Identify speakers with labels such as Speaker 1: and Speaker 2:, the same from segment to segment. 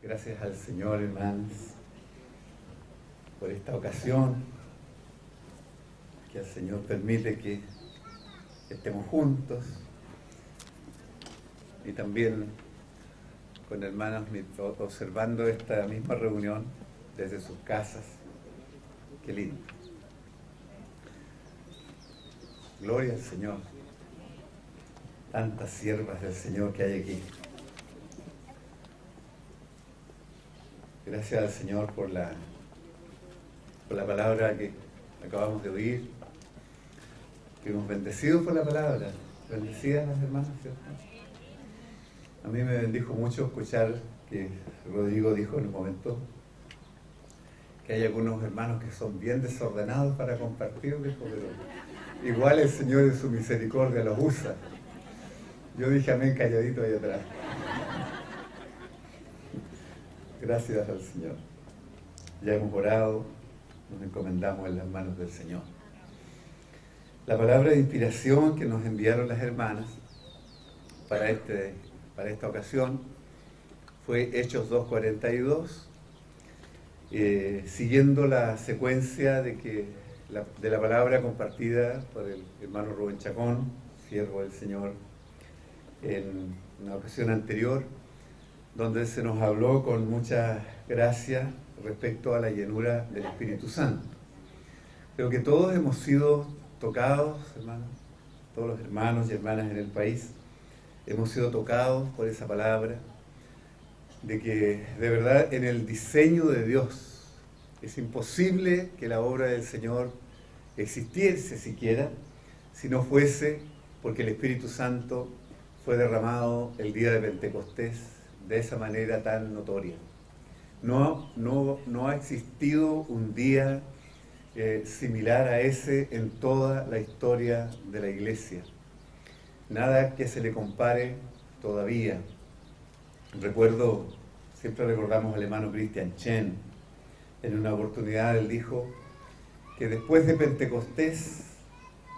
Speaker 1: Gracias al Señor, hermanos, por esta ocasión que el Señor permite que estemos juntos y también con hermanos observando esta misma reunión desde sus casas. Qué lindo. Gloria al Señor. Tantas siervas del Señor que hay aquí. Gracias al Señor por la palabra que acabamos de oír. Fuimos bendecidos por la palabra. Bendecidas las hermanas, ¿cierto? A mí me bendijo mucho escuchar que Rodrigo dijo en un momento que hay algunos hermanos que son bien desordenados para compartir, dijo, pero igual el Señor en su misericordia los usa. Yo dije amén calladito ahí atrás. Gracias al Señor. Ya hemos orado, nos encomendamos en las manos del Señor. La palabra de inspiración que nos enviaron las hermanas para esta ocasión fue Hechos 2:42, siguiendo la secuencia de la palabra compartida por el hermano Rubén Chacón, siervo del Señor, en una ocasión anterior, donde se nos habló con mucha gracia respecto a la llenura del Espíritu Santo. Creo que todos hemos sido tocados, hermanos, todos los hermanos y hermanas en el país, hemos sido tocados por esa palabra, de que de verdad en el diseño de Dios es imposible que la obra del Señor existiese siquiera si no fuese porque el Espíritu Santo fue derramado el día de Pentecostés de esa manera tan notoria. No ha existido un día similar a ese en toda la historia de la Iglesia. Nada que se le compare todavía. Siempre recordamos al hermano Christian Chen. En una oportunidad él dijo que después de Pentecostés,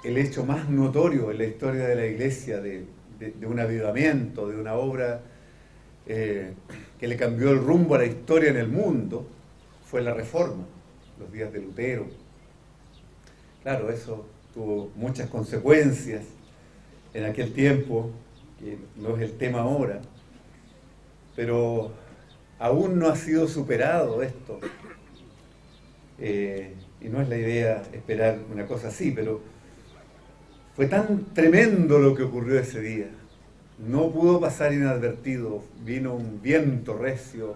Speaker 1: el hecho más notorio en la historia de la Iglesia, de un avivamiento, de una obra que le cambió el rumbo a la historia en el mundo, fue la Reforma, los días de Lutero. Claro, eso tuvo muchas consecuencias en aquel tiempo, que no es el tema ahora, pero aún no ha sido superado esto. Y no es la idea esperar una cosa así, pero fue tan tremendo lo que ocurrió ese día. No pudo pasar inadvertido. Vino un viento recio,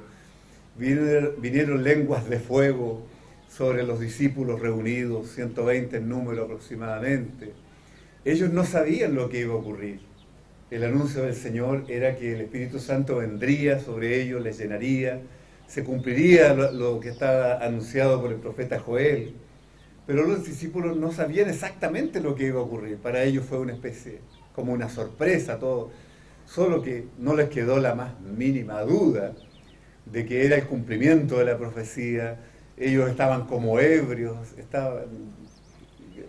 Speaker 1: vinieron lenguas de fuego sobre los discípulos reunidos, 120 en número aproximadamente. Ellos no sabían lo que iba a ocurrir. El anuncio del Señor era que el Espíritu Santo vendría sobre ellos, les llenaría, se cumpliría lo que estaba anunciado por el profeta Joel. Pero los discípulos no sabían exactamente lo que iba a ocurrir. Para ellos fue una especie, como una sorpresa todo. Solo que no les quedó la más mínima duda de que era el cumplimiento de la profecía. Ellos estaban como ebrios,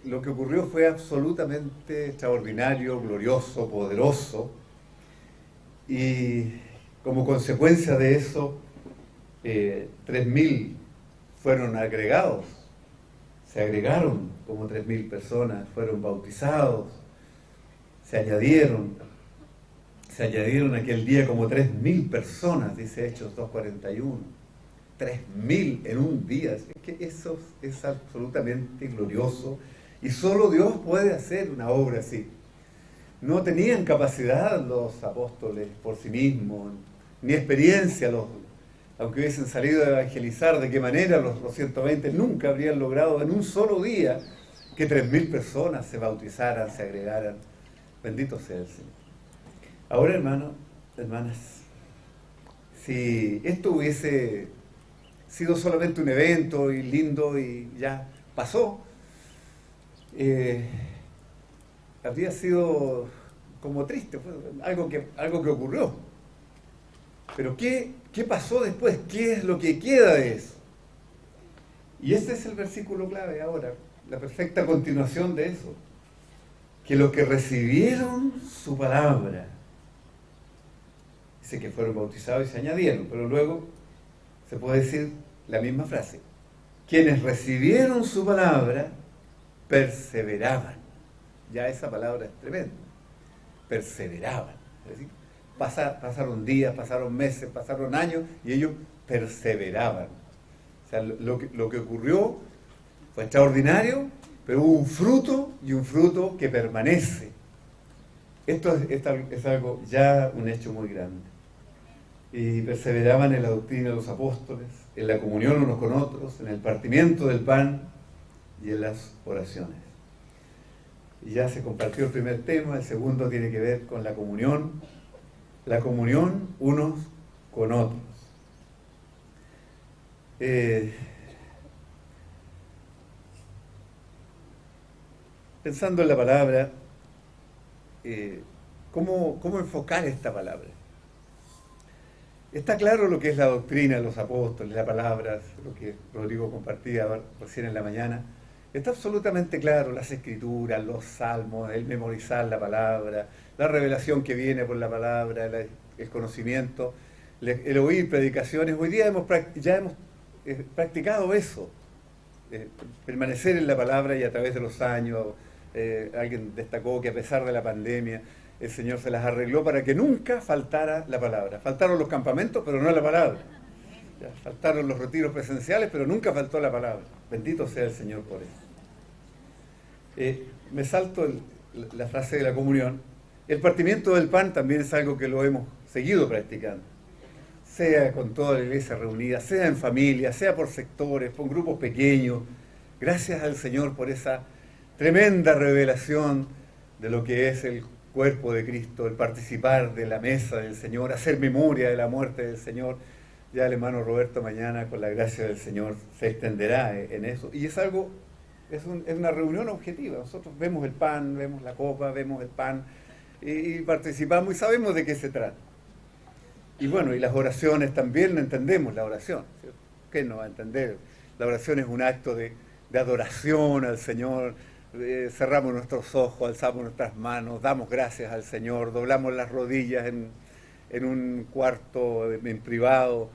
Speaker 1: lo que ocurrió fue absolutamente extraordinario, glorioso, poderoso. Y como consecuencia de eso, 3.000 fueron agregados. Se agregaron como 3.000 personas, fueron bautizados, se añadieron aquel día como 3.000 personas, dice Hechos 2:41. 3.000 en un día. Es que eso es absolutamente glorioso y solo Dios puede hacer una obra así. No tenían capacidad los apóstoles por sí mismos, ni experiencia, aunque hubiesen salido a evangelizar, de qué manera los 120 nunca habrían logrado en un solo día que 3.000 personas se bautizaran, se agregaran. Bendito sea el Señor. Ahora, hermanos, hermanas, si esto hubiese sido solamente un evento y lindo y ya pasó, habría sido como triste, algo que ocurrió. Pero ¿qué pasó después? ¿Qué es lo que queda de eso? Y este es el versículo clave ahora, la perfecta continuación de eso. Que los que recibieron su palabra, dice que fueron bautizados y se añadieron, pero luego se puede decir la misma frase. Quienes recibieron su palabra, perseveraban. Ya esa palabra es tremenda. Perseveraban. Es decir, pasaron días, pasaron meses, pasaron años y ellos perseveraban. O sea, lo que ocurrió fue extraordinario, pero hubo un fruto y un fruto que permanece. Esto es algo ya un hecho muy grande. Y perseveraban en la doctrina de los apóstoles, en la comunión unos con otros, en el partimiento del pan y en las oraciones. Y ya se compartió el primer tema, el segundo tiene que ver con la comunión unos con otros. Pensando en la palabra, ¿cómo enfocar esta palabra? Está claro lo que es la doctrina de los apóstoles, la palabra, lo que Rodrigo compartía recién en la mañana. Está absolutamente claro las escrituras, los salmos, el memorizar la palabra, la revelación que viene por la palabra, el conocimiento, el oír predicaciones. Hoy día ya hemos practicado eso, permanecer en la palabra, y a través de los años, alguien destacó que a pesar de la pandemia, el Señor se las arregló para que nunca faltara la palabra. Faltaron los campamentos, pero no la palabra. Ya, faltaron los retiros presenciales, pero nunca faltó la palabra. Bendito sea el Señor por eso. Me salto la frase de la comunión. El partimiento del pan también es algo que lo hemos seguido practicando. Sea con toda la iglesia reunida, sea en familia, sea por sectores, por grupos pequeños. Gracias al Señor por esa tremenda revelación de lo que es el cuerpo de Cristo, el participar de la mesa del Señor, hacer memoria de la muerte del Señor. Ya el hermano Roberto mañana, con la gracia del Señor, se extenderá en eso. Y es una reunión objetiva. Nosotros vemos el pan, vemos la copa, vemos el pan y participamos y sabemos de qué se trata. Y bueno, y las oraciones también entendemos la oración, ¿cierto? ¿Qué no va a entender? La oración es un acto de adoración al Señor. Cerramos nuestros ojos, alzamos nuestras manos, damos gracias al Señor, doblamos las rodillas en un cuarto en privado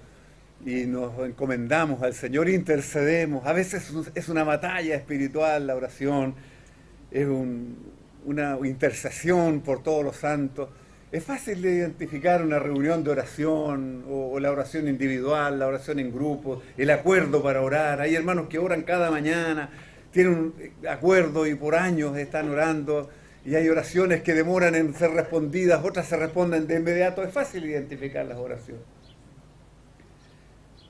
Speaker 1: y nos encomendamos al Señor, intercedemos. A veces es una batalla espiritual la oración, es una intercesión por todos los santos. Es fácil de identificar una reunión de oración o la oración individual, la oración en grupo, el acuerdo para orar. Hay hermanos que oran cada mañana, tienen un acuerdo y por años están orando, y hay oraciones que demoran en ser respondidas, otras se responden de inmediato. Es fácil identificar las oraciones.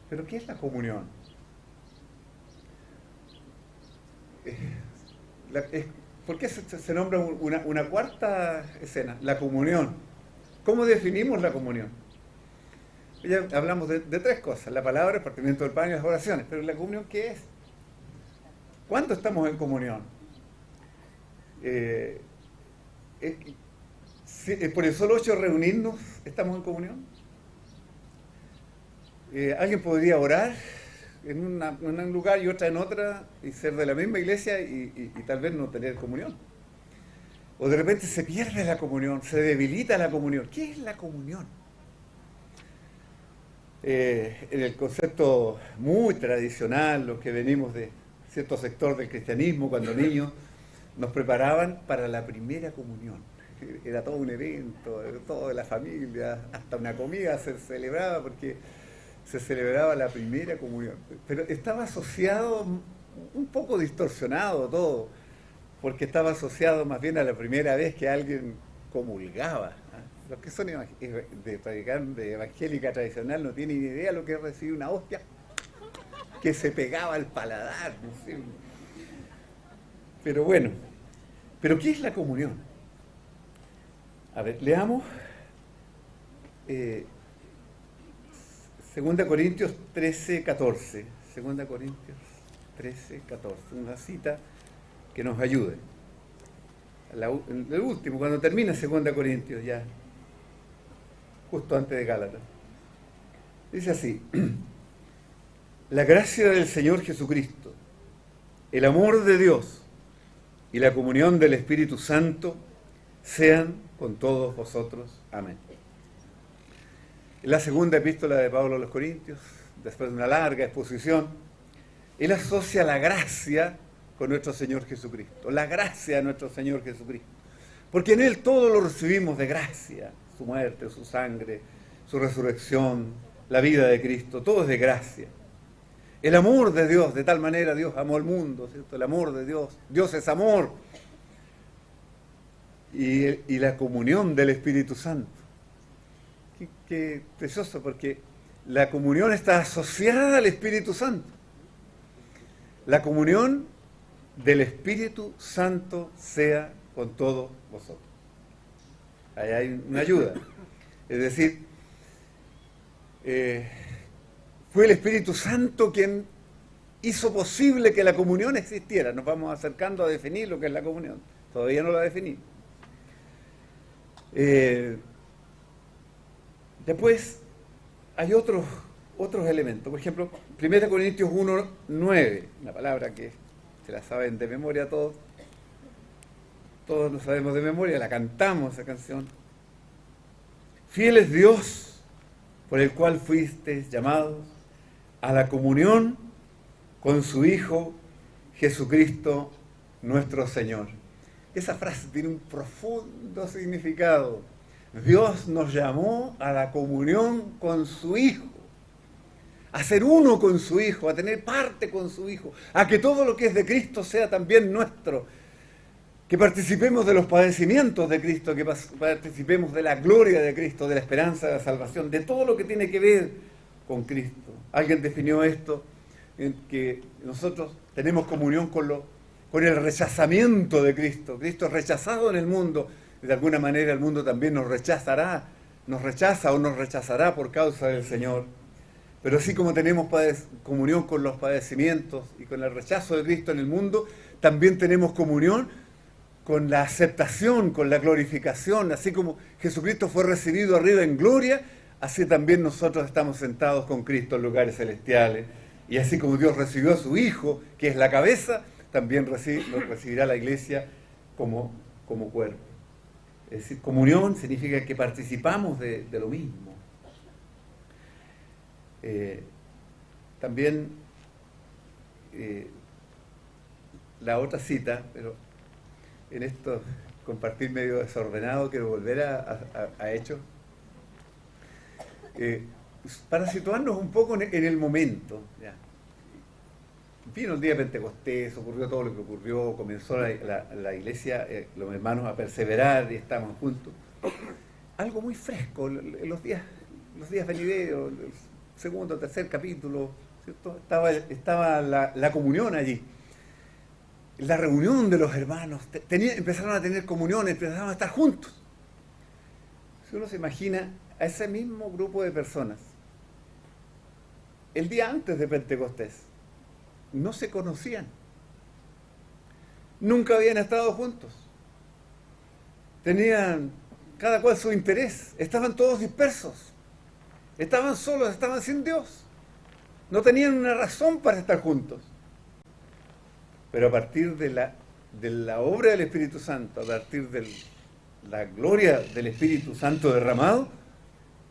Speaker 1: Pero ¿qué es la comunión? ¿Por qué se nombra una cuarta escena? La comunión. ¿Cómo definimos la comunión? Ya hablamos de tres cosas: la palabra, el partimiento del pan y las oraciones. Pero ¿la comunión qué es? ¿Cuándo estamos en comunión? ¿Por el solo hecho de reunirnos estamos en comunión? ¿Alguien podría orar en un lugar y otra en otra y ser de la misma iglesia y tal vez no tener comunión? O de repente se pierde la comunión, se debilita la comunión. ¿Qué es la comunión? En el concepto muy tradicional, los que venimos de cierto sector del cristianismo, cuando niños, nos preparaban para la primera comunión. Era todo un evento, toda la familia, hasta una comida se celebraba porque se celebraba la primera comunión. Pero estaba asociado, un poco distorsionado todo, porque estaba asociado más bien a la primera vez que alguien comulgaba. Los que son de evangélica tradicional no tienen ni idea lo que es recibir una hostia que se pegaba al paladar, no sé. Pero bueno, ¿pero qué es la comunión? A ver, leamos 2 Corintios 13, 14. 2 Corintios 13, 14. Una cita que nos ayude. El último, cuando termina 2 Corintios, ya, justo antes de Gálatas. Dice así: la gracia del Señor Jesucristo, el amor de Dios y la comunión del Espíritu Santo sean con todos vosotros. Amén. En la segunda epístola de Pablo a los Corintios después de una larga exposición, él asocia la gracia con nuestro Señor Jesucristo, la gracia de nuestro Señor Jesucristo. Porque en Él todo lo recibimos de gracia, su muerte, su sangre, su resurrección, la vida de Cristo, todo es de gracia. El amor de Dios, de tal manera Dios amó al mundo, ¿cierto? El amor de Dios, Dios es amor. Y la comunión del Espíritu Santo. Qué precioso, porque la comunión está asociada al Espíritu Santo. La comunión del Espíritu Santo sea con todos vosotros. Ahí hay una ayuda. Es decir, fue el Espíritu Santo quien hizo posible que la comunión existiera. Nos vamos acercando a definir lo que es la comunión. Todavía no la definí. Después hay otros elementos. Por ejemplo, 1 Corintios 1:9, una palabra que se la saben de memoria todos. Todos lo sabemos de memoria, la cantamos esa canción. Fiel es Dios, por el cual fuisteis llamados a la comunión con su Hijo Jesucristo nuestro Señor. Esa frase tiene un profundo significado. Dios nos llamó a la comunión con su Hijo, a ser uno con su Hijo, a tener parte con su Hijo, a que todo lo que es de Cristo sea también nuestro, que participemos de los padecimientos de Cristo, que participemos de la gloria de Cristo, de la esperanza de la salvación, de todo lo que tiene que ver con Cristo. Alguien definió esto, en que nosotros tenemos comunión con el rechazamiento de Cristo. Cristo es rechazado en el mundo, y de alguna manera el mundo también nos rechaza o nos rechazará por causa del Señor. Pero así como tenemos comunión con los padecimientos y con el rechazo de Cristo en el mundo, también tenemos comunión con la aceptación, con la glorificación. Así como Jesucristo fue recibido arriba en gloria, así también nosotros estamos sentados con Cristo en lugares celestiales. Y así como Dios recibió a su Hijo, que es la cabeza, también lo recibirá la Iglesia como cuerpo. Es decir, comunión significa que participamos de lo mismo. También la otra cita, pero en esto compartir medio desordenado, quiero volver a Hechos, para situarnos un poco en el momento. ¿Ya? Vino el día de Pentecostés, ocurrió todo lo que ocurrió, comenzó la iglesia, los hermanos a perseverar y estaban juntos. Algo muy fresco, en los días venideros, el segundo, tercer capítulo, ¿cierto? Estaba la comunión allí. La reunión de los hermanos, empezaron a tener comunión, empezaron a estar juntos. Si uno se imagina a ese mismo grupo de personas, el día antes de Pentecostés, no se conocían, nunca habían estado juntos, tenían cada cual su interés, estaban todos dispersos, estaban solos, estaban sin Dios, no tenían una razón para estar juntos. Pero a partir de la obra del Espíritu Santo, a partir de la gloria del Espíritu Santo derramado,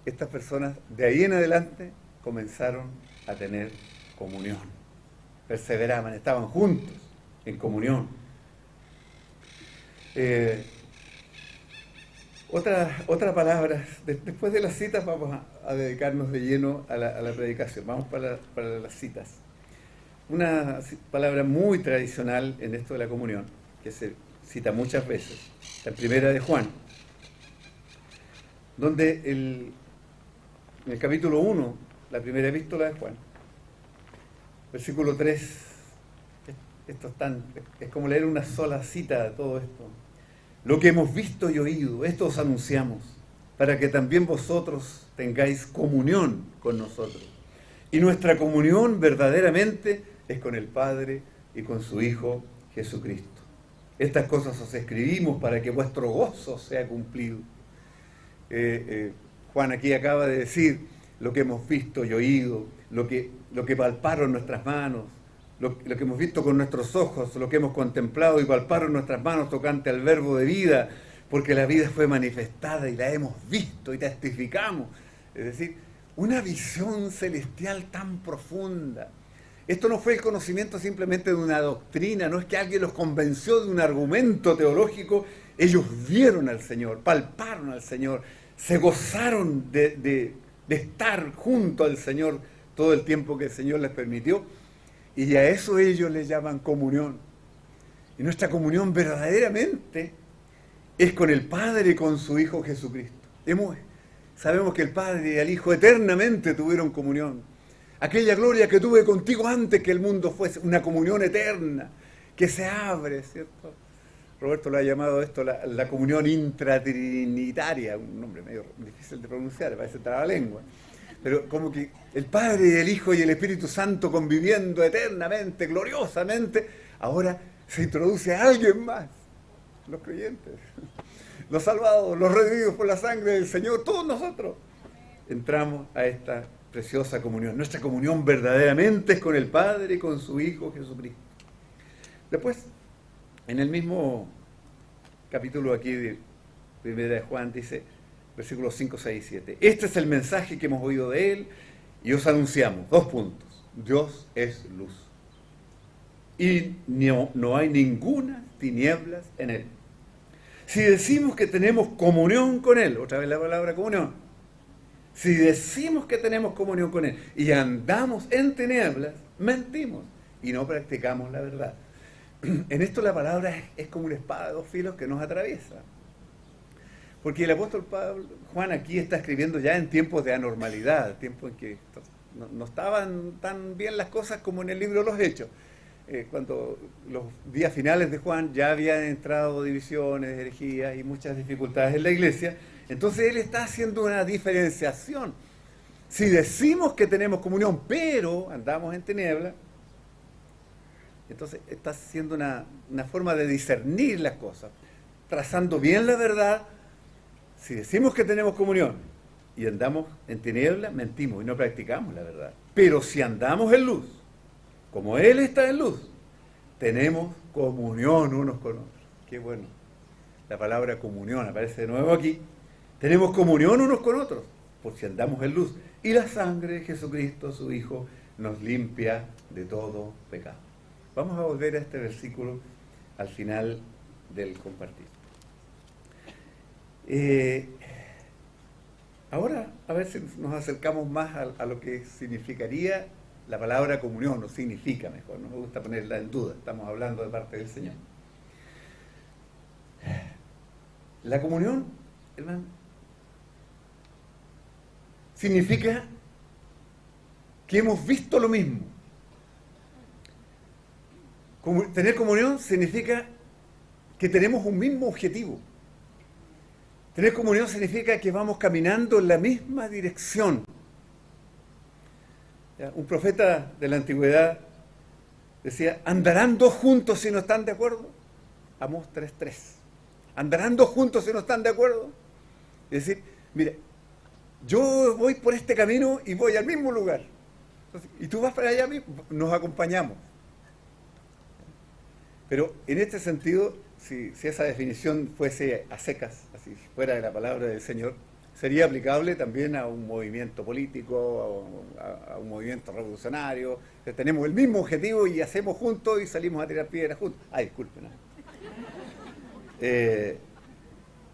Speaker 1: estas personas de ahí en adelante comenzaron a tener comunión. Perseveraban, estaban juntos en comunión. Otra palabra, después de las citas vamos a dedicarnos de lleno a la predicación. Vamos para las citas. Una palabra muy tradicional en esto de la comunión, que se cita muchas veces, la primera de Juan, donde en el capítulo 1, la primera epístola de Juan, versículo 3, es como leer una sola cita de todo esto. Lo que hemos visto y oído, esto os anunciamos, para que también vosotros tengáis comunión con nosotros. Y nuestra comunión verdaderamente es con el Padre y con su Hijo Jesucristo. Estas cosas os escribimos para que vuestro gozo sea cumplido. Juan aquí acaba de decir lo que hemos visto y oído, lo que palparon nuestras manos, lo que hemos visto con nuestros ojos, lo que hemos contemplado y palparon nuestras manos tocante al verbo de vida, porque la vida fue manifestada y la hemos visto y testificamos. Es decir, una visión celestial tan profunda. Esto no fue el conocimiento simplemente de una doctrina, no es que alguien los convenció de un argumento teológico. Ellos vieron al Señor, palparon al Señor, se gozaron de estar junto al Señor todo el tiempo que el Señor les permitió, y a eso ellos le llaman comunión. Y nuestra comunión verdaderamente es con el Padre y con su Hijo Jesucristo. Sabemos que el Padre y el Hijo eternamente tuvieron comunión. Aquella gloria que tuve contigo antes que el mundo fuese, una comunión eterna que se abre, ¿cierto? Roberto lo ha llamado esto la comunión intratrinitaria, un nombre medio difícil de pronunciar, parece trabalengua. Pero como que el Padre y el Hijo y el Espíritu Santo conviviendo eternamente, gloriosamente, ahora se introduce a alguien más, los creyentes, los salvados, los redimidos por la sangre del Señor, todos nosotros entramos a esta preciosa comunión. Nuestra comunión verdaderamente es con el Padre y con su Hijo Jesucristo. Después, en el mismo capítulo aquí de Primera de Juan, dice, versículos 5, 6 y 7. Este es el mensaje que hemos oído de Él y os anunciamos. 2 puntos. Dios es luz. Y no hay ninguna tinieblas en Él. Si decimos que tenemos comunión con Él, otra vez la palabra comunión, si decimos que tenemos comunión con Él y andamos en tinieblas, mentimos y no practicamos la verdad. En esto la palabra es como una espada de 2 filos que nos atraviesa. Porque el apóstol Juan aquí está escribiendo ya en tiempos de anormalidad, tiempos en que no estaban tan bien las cosas como en el libro de los Hechos. Cuando los días finales de Juan ya habían entrado divisiones, herejías y muchas dificultades en la iglesia. Entonces él está haciendo una diferenciación. Si decimos que tenemos comunión, pero andamos en tinieblas, entonces está haciendo una forma de discernir las cosas, trazando bien la verdad. Si decimos que tenemos comunión y andamos en tinieblas, mentimos y no practicamos la verdad. Pero si andamos en luz, como Él está en luz, tenemos comunión unos con otros. Qué bueno. La palabra comunión aparece de nuevo aquí. Tenemos comunión unos con otros, por si andamos en luz. Y la sangre de Jesucristo, su Hijo, nos limpia de todo pecado. Vamos a volver a este versículo al final del compartir. Ahora, a ver si nos acercamos más a lo que significaría la palabra comunión, o significa mejor, no me gusta ponerla en duda, estamos hablando de parte del Señor. La comunión, hermano, significa que hemos visto lo mismo. Tener comunión significa que tenemos un mismo objetivo. Tener comunión significa que vamos caminando en la misma dirección. Un profeta de la antigüedad decía, ¿andarán 2 juntos si no están de acuerdo? Amós 3:3. ¿Andarán 2 juntos si no están de acuerdo? Es decir, mira, yo voy por este camino y voy al mismo lugar. Entonces, y tú vas para allá mismo, nos acompañamos. Pero en este sentido, si esa definición fuese a secas, así fuera de la palabra del Señor, sería aplicable también a un movimiento político, a un movimiento revolucionario, que tenemos el mismo objetivo y hacemos juntos y salimos a tirar piedras juntos. Ay, disculpen.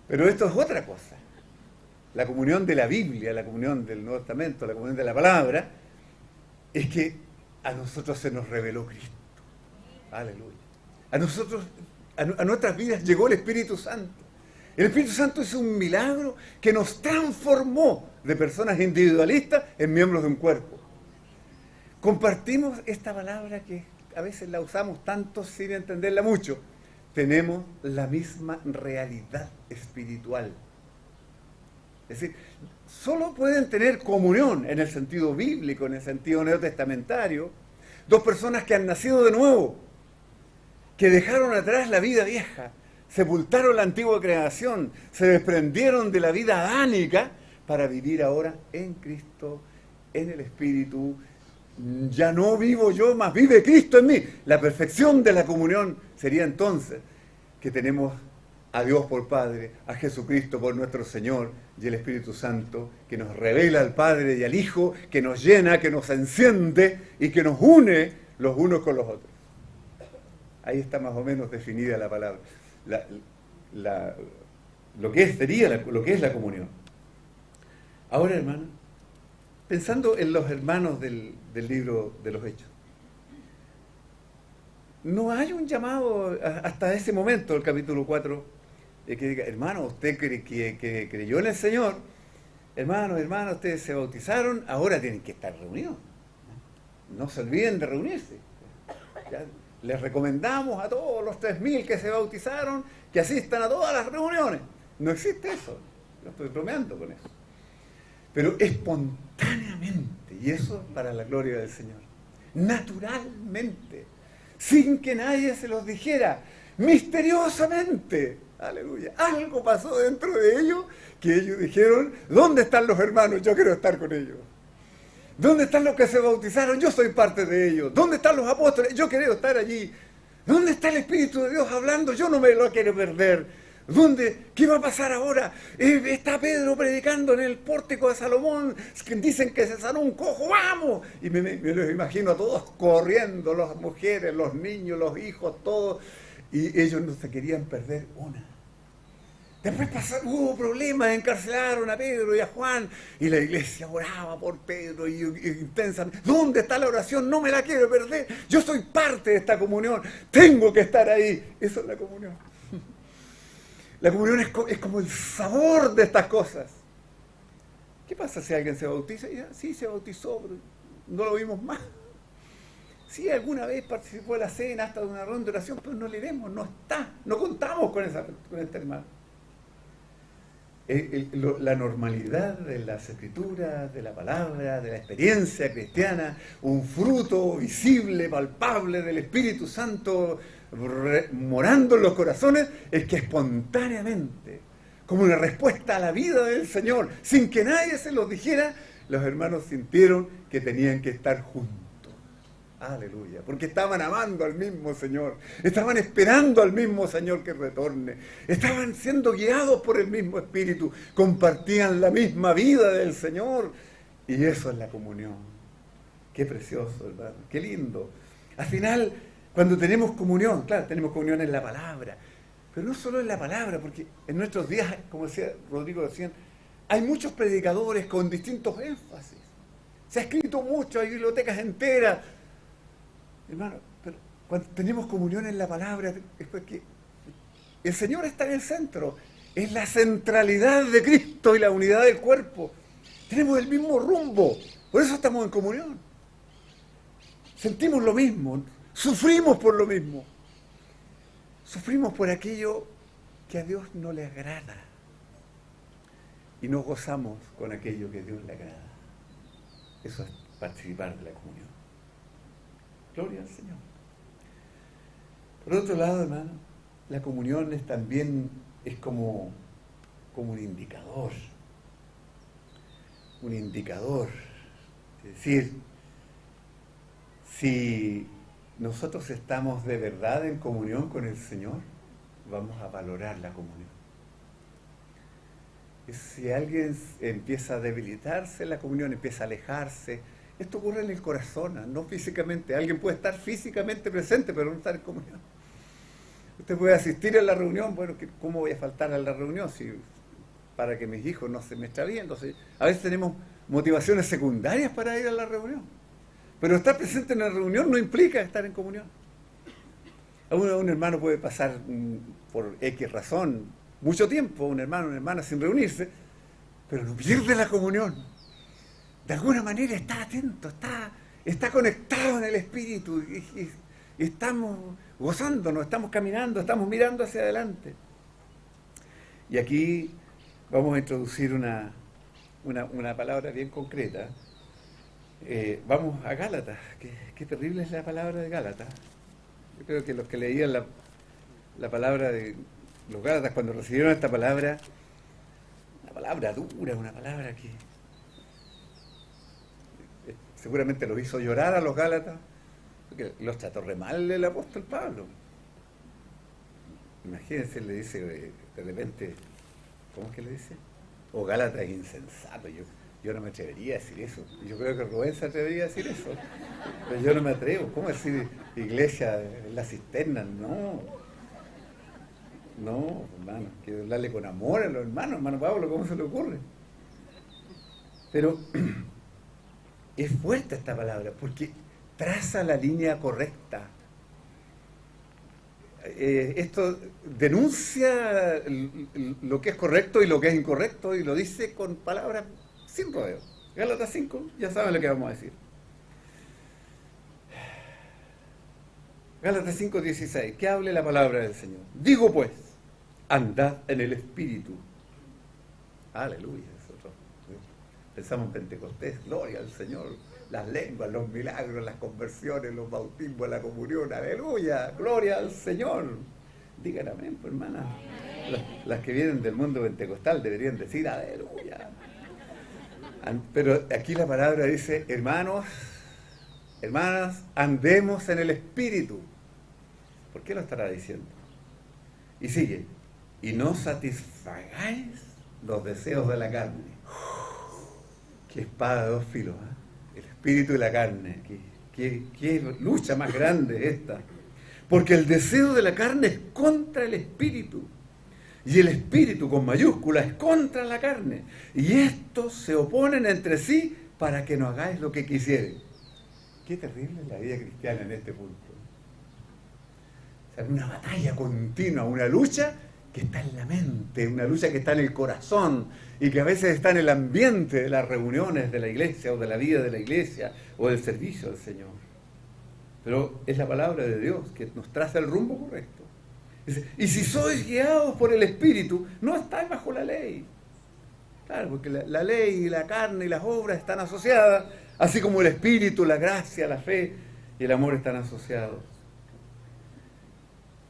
Speaker 1: Pero esto es otra cosa. La comunión de la Biblia, la comunión del Nuevo Testamento, la comunión de la palabra, es que a nosotros se nos reveló Cristo. Aleluya. A nosotros, a nuestras vidas llegó el Espíritu Santo. El Espíritu Santo es un milagro que nos transformó de personas individualistas en miembros de un cuerpo. Compartimos esta palabra que a veces la usamos tanto sin entenderla mucho. Tenemos la misma realidad espiritual. Es decir, solo pueden tener comunión en el sentido bíblico, en el sentido neotestamentario, 2 personas que han nacido de nuevo, que dejaron atrás la vida vieja, sepultaron la antigua creación, se desprendieron de la vida adánica para vivir ahora en Cristo, en el Espíritu. Ya no vivo yo, mas vive Cristo en mí. La perfección de la comunión sería entonces que tenemos a Dios por Padre, a Jesucristo por nuestro Señor y el Espíritu Santo, que nos revela al Padre y al Hijo, que nos llena, que nos enciende y que nos une los unos con los otros. Ahí está más o menos definida la palabra, lo que es la comunión. Ahora, hermano, pensando en los hermanos del libro de los Hechos, no hay un llamado hasta ese momento, el capítulo 4, que diga, hermano, usted que creyó en el Señor, hermano, ustedes se bautizaron, ahora tienen que estar reunidos. No se olviden de reunirse. ¿Ya? Les recomendamos a todos los 3.000 que se bautizaron que asistan a todas las reuniones. No existe eso. Yo estoy bromeando con eso. Pero espontáneamente, y eso para la gloria del Señor, naturalmente, sin que nadie se los dijera, misteriosamente, aleluya, algo pasó dentro de ellos que ellos dijeron, ¿dónde están los hermanos? Yo quiero estar con ellos. ¿Dónde están los que se bautizaron? Yo soy parte de ellos. ¿Dónde están los apóstoles? Yo quiero estar allí. ¿Dónde está el Espíritu de Dios hablando? Yo no me lo quiero perder. ¿Dónde? ¿Qué va a pasar ahora? Está Pedro predicando en el pórtico de Salomón. Dicen que se sanó un cojo. ¡Vamos! Y me los imagino a todos corriendo, las mujeres, los niños, los hijos, todos. Y ellos no se querían perder una. Después hubo problemas, encarcelaron a Pedro y a Juan, y la iglesia oraba por Pedro y intensamente. ¿Dónde está la oración? No me la quiero perder. Yo soy parte de esta comunión. Tengo que estar ahí. Eso es la comunión. La comunión es como el sabor de estas cosas. ¿Qué pasa si alguien se bautiza? Y, sí, se bautizó, pero no lo vimos más. Sí, alguna vez participó de la cena, hasta de una ronda de oración, pero no le vemos, no está. No contamos con este hermano. La normalidad de las escrituras, de la palabra, de la experiencia cristiana, un fruto visible, palpable del Espíritu Santo morando en los corazones, es que espontáneamente, como una respuesta a la vida del Señor, sin que nadie se los dijera, los hermanos sintieron que tenían que estar juntos. Aleluya, porque estaban amando al mismo Señor, estaban esperando al mismo Señor que retorne, estaban siendo guiados por el mismo Espíritu, compartían la misma vida del Señor, y eso es la comunión. Qué precioso, hermano, qué lindo. Al final, cuando tenemos comunión, claro, tenemos comunión en la palabra, pero no solo en la palabra, porque en nuestros días, como decía Rodrigo recién, hay muchos predicadores con distintos énfasis, se ha escrito mucho, hay bibliotecas enteras. Hermano, pero cuando tenemos comunión en la palabra, es porque el Señor está en el centro, es la centralidad de Cristo y la unidad del cuerpo. Tenemos el mismo rumbo, por eso estamos en comunión. Sentimos lo mismo, sufrimos por lo mismo. Sufrimos por aquello que a Dios no le agrada. Y nos gozamos con aquello que a Dios le agrada. Eso es participar de la comunión. Gloria al Señor. Por otro lado, hermano, la comunión también es como un indicador. Un indicador. Es decir, si nosotros estamos de verdad en comunión con el Señor, vamos a valorar la comunión. Y si alguien empieza a debilitarse, la comunión empieza a alejarse. Esto ocurre en el corazón, no físicamente. Alguien puede estar físicamente presente, pero no estar en comunión. Usted puede asistir a la reunión, bueno, ¿cómo voy a faltar a la reunión para que mis hijos no se me extravíen? Entonces, a veces tenemos motivaciones secundarias para ir a la reunión. Pero estar presente en la reunión no implica estar en comunión. Un hermano puede pasar por X razón mucho tiempo, un hermano o una hermana sin reunirse, pero no pierde la comunión. De alguna manera está atento, está conectado en el Espíritu y estamos gozándonos, estamos caminando, estamos mirando hacia adelante. Y aquí vamos a introducir una palabra bien concreta. Vamos a Gálatas. Qué terrible es la palabra de Gálatas. Yo creo que los que leían la palabra de los Gálatas cuando recibieron esta palabra, una palabra dura, una palabra que seguramente los hizo llorar a los Gálatas, porque los trató re mal el apóstol Pablo. Imagínense, le dice de repente, ¿cómo es que le dice? O Gálatas es insensato. Yo no me atrevería a decir eso. Yo creo que Rubén se atrevería a decir eso. Pero yo no me atrevo. ¿Cómo decir iglesia en la cisterna? No. No, hermano. Quiero hablarle con amor a los hermanos. Hermano Pablo, ¿cómo se le ocurre? Pero es fuerte esta palabra porque traza la línea correcta. Esto denuncia lo que es correcto y lo que es incorrecto y lo dice con palabras sin rodeo. Gálatas 5, ya saben lo que vamos a decir. Gálatas 5:16, que hable la palabra del Señor. Digo pues, andad en el Espíritu. Aleluya. Nosotros pensamos en Pentecostés, gloria al Señor. Las lenguas, los milagros, las conversiones, los bautismos, la comunión, aleluya, gloria al Señor. Digan amén, pues, hermanas. Las que vienen del mundo pentecostal deberían decir aleluya. Pero aquí la palabra dice, hermanos, hermanas, andemos en el Espíritu. ¿Por qué lo estará diciendo? Y sigue, y no satisfagáis los deseos de la carne. Qué espada de dos filos, ¿eh? El espíritu y la carne. Qué lucha más grande esta. Porque el deseo de la carne es contra el espíritu. Y el espíritu con mayúscula es contra la carne. Y estos se oponen entre sí para que no hagáis lo que quisieren. Qué terrible es la vida cristiana en este punto. O sea, una batalla continua, una lucha que está en la mente, una lucha que está en el corazón y que a veces está en el ambiente de las reuniones de la iglesia o de la vida de la iglesia o del servicio del Señor. Pero es la palabra de Dios que nos traza el rumbo correcto. Dice, y si sois guiados por el Espíritu, no estáis bajo la ley. Claro, porque la ley y la carne y las obras están asociadas, así como el Espíritu, la gracia, la fe y el amor están asociados.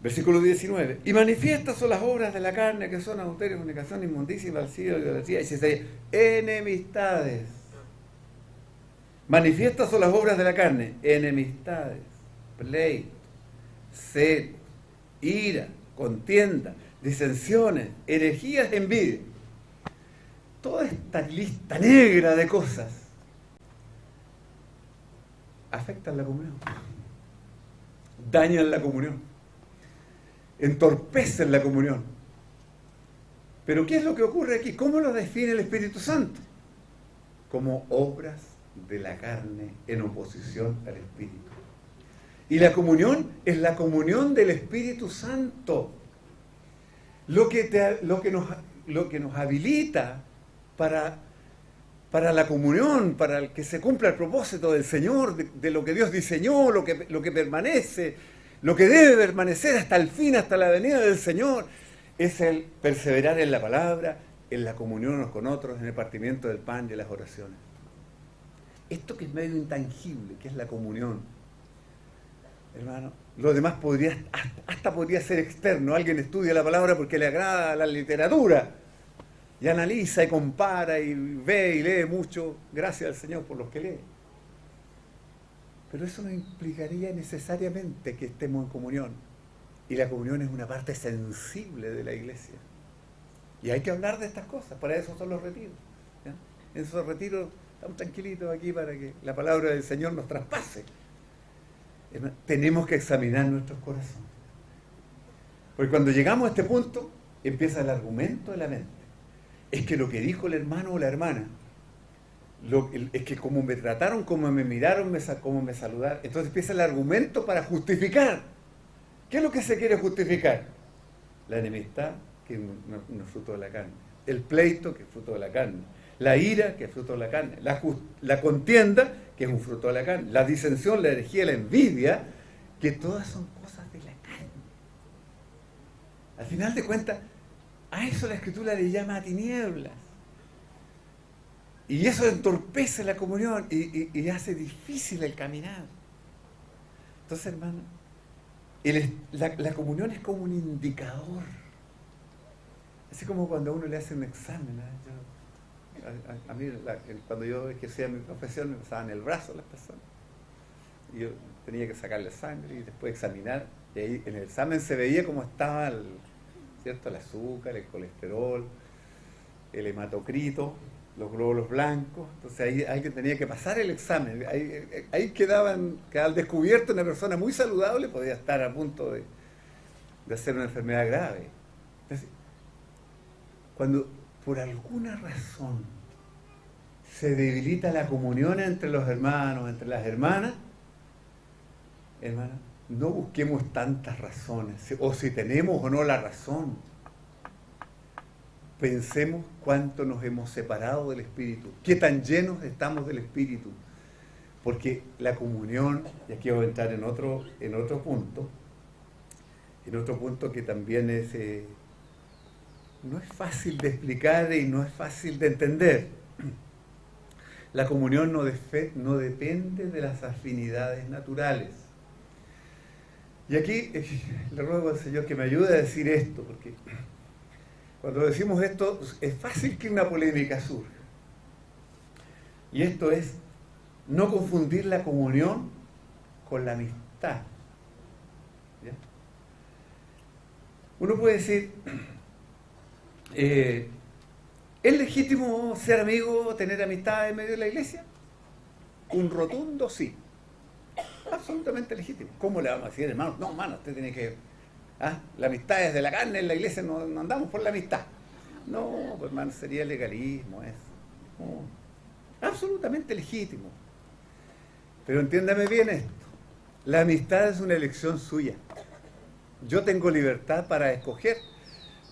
Speaker 1: Versículo 19. Y manifiestas son las obras de la carne, que son adulterio, fornicación, inmundicia, falsedad, idolatría, y enemistades. Manifiestas son las obras de la carne, enemistades, pleito, celo, ira, contienda, disensiones, herejías, envidia. Toda esta lista negra de cosas afectan la comunión, dañan la comunión, entorpecen la comunión. Pero ¿qué es lo que ocurre aquí? ¿Cómo lo define el Espíritu Santo? Como obras de la carne en oposición al Espíritu. Y la comunión es la comunión del Espíritu Santo. Lo que nos habilita para la comunión, para que se cumpla el propósito del Señor, de lo que Dios diseñó, lo que permanece, lo que debe permanecer hasta el fin, hasta la venida del Señor, es el perseverar en la palabra, en la comunión unos con otros, en el partimiento del pan y en las oraciones. Esto que es medio intangible, que es la comunión, hermano, lo demás hasta podría ser externo. Alguien estudia la palabra porque le agrada la literatura y analiza y compara y ve y lee mucho, gracias al Señor por los que lee. Pero eso no implicaría necesariamente que estemos en comunión. Y la comunión es una parte sensible de la iglesia. Y hay que hablar de estas cosas, para eso son los retiros. ¿Ya? En esos retiros estamos tranquilitos aquí para que la palabra del Señor nos traspase. Tenemos que examinar nuestros corazones. Porque cuando llegamos a este punto, empieza el argumento de la mente. Es que lo que dijo el hermano o la hermana, es que como me trataron, como me miraron, como me saludaron, entonces empieza el argumento para justificar. ¿Qué es lo que se quiere justificar? La enemistad, que es un fruto de la carne. El pleito, que es fruto de la carne. La ira, que es fruto de la carne. La contienda, que es un fruto de la carne. La disensión, la herejía, la envidia, que todas son cosas de la carne. Al final de cuentas, a eso la Escritura le llama tinieblas. Y eso entorpece la comunión y hace difícil el caminar. Entonces, hermano, la comunión es como un indicador. Así como cuando a uno le hace un examen. A mí, cuando yo ejercía mi profesión, me pasaban el brazo a las personas. Y yo tenía que sacarle sangre y después examinar. Y ahí en el examen se veía cómo estaba ¿cierto? El azúcar, el colesterol, el hematocrito, los glóbulos blancos. Entonces ahí alguien tenía que pasar el examen. Ahí quedaba al descubierto una persona muy saludable, podía estar a punto de hacer una enfermedad grave. Entonces, cuando por alguna razón se debilita la comunión entre los hermanos, entre las hermanas, hermanas, no busquemos tantas razones, o si tenemos o no la razón. Pensemos cuánto nos hemos separado del Espíritu, qué tan llenos estamos del Espíritu, porque la comunión, y aquí voy a entrar en otro punto que también es, no es fácil de explicar y no es fácil de entender. La comunión no depende de las afinidades naturales. Y aquí le ruego al Señor que me ayude a decir esto, porque cuando decimos esto es fácil que una polémica surja. Y esto es no confundir la comunión con la amistad. ¿Ya? Uno puede decir, ¿es legítimo ser amigo, tener amistad en medio de la iglesia? Un rotundo sí. Absolutamente legítimo. ¿Cómo le vamos a decir, hermano? No, hermano, usted tiene que... La amistad es de la carne, en la iglesia no andamos por la amistad. No, pues, hermano, sería legalismo eso. No. Absolutamente legítimo. Pero entiéndame bien esto. La amistad es una elección suya. Yo tengo libertad para escoger,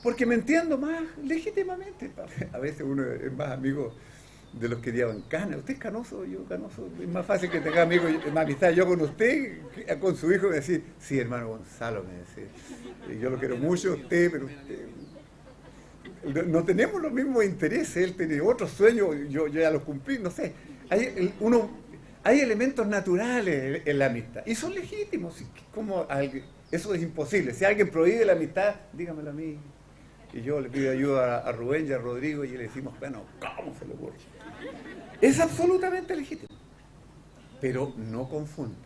Speaker 1: porque me entiendo más legítimamente. A veces uno es más amigo de los que llevan cana. Usted es canoso, yo canoso. Es más fácil que tenga amigos, más amistad yo con usted, con su hijo, me decir, sí, hermano Gonzalo, me decía, yo lo quiero mucho, usted, pero usted... No tenemos los mismos intereses, él tiene otros sueños, yo ya los cumplí, no sé. Hay elementos naturales en la amistad, y son legítimos. Eso es imposible. Si alguien prohíbe la amistad, dígamelo a mí. Y yo le pido ayuda a Rubén y a Rodrigo y le decimos, bueno, ¿cómo se le ocurre? Es absolutamente legítimo. Pero no confunda,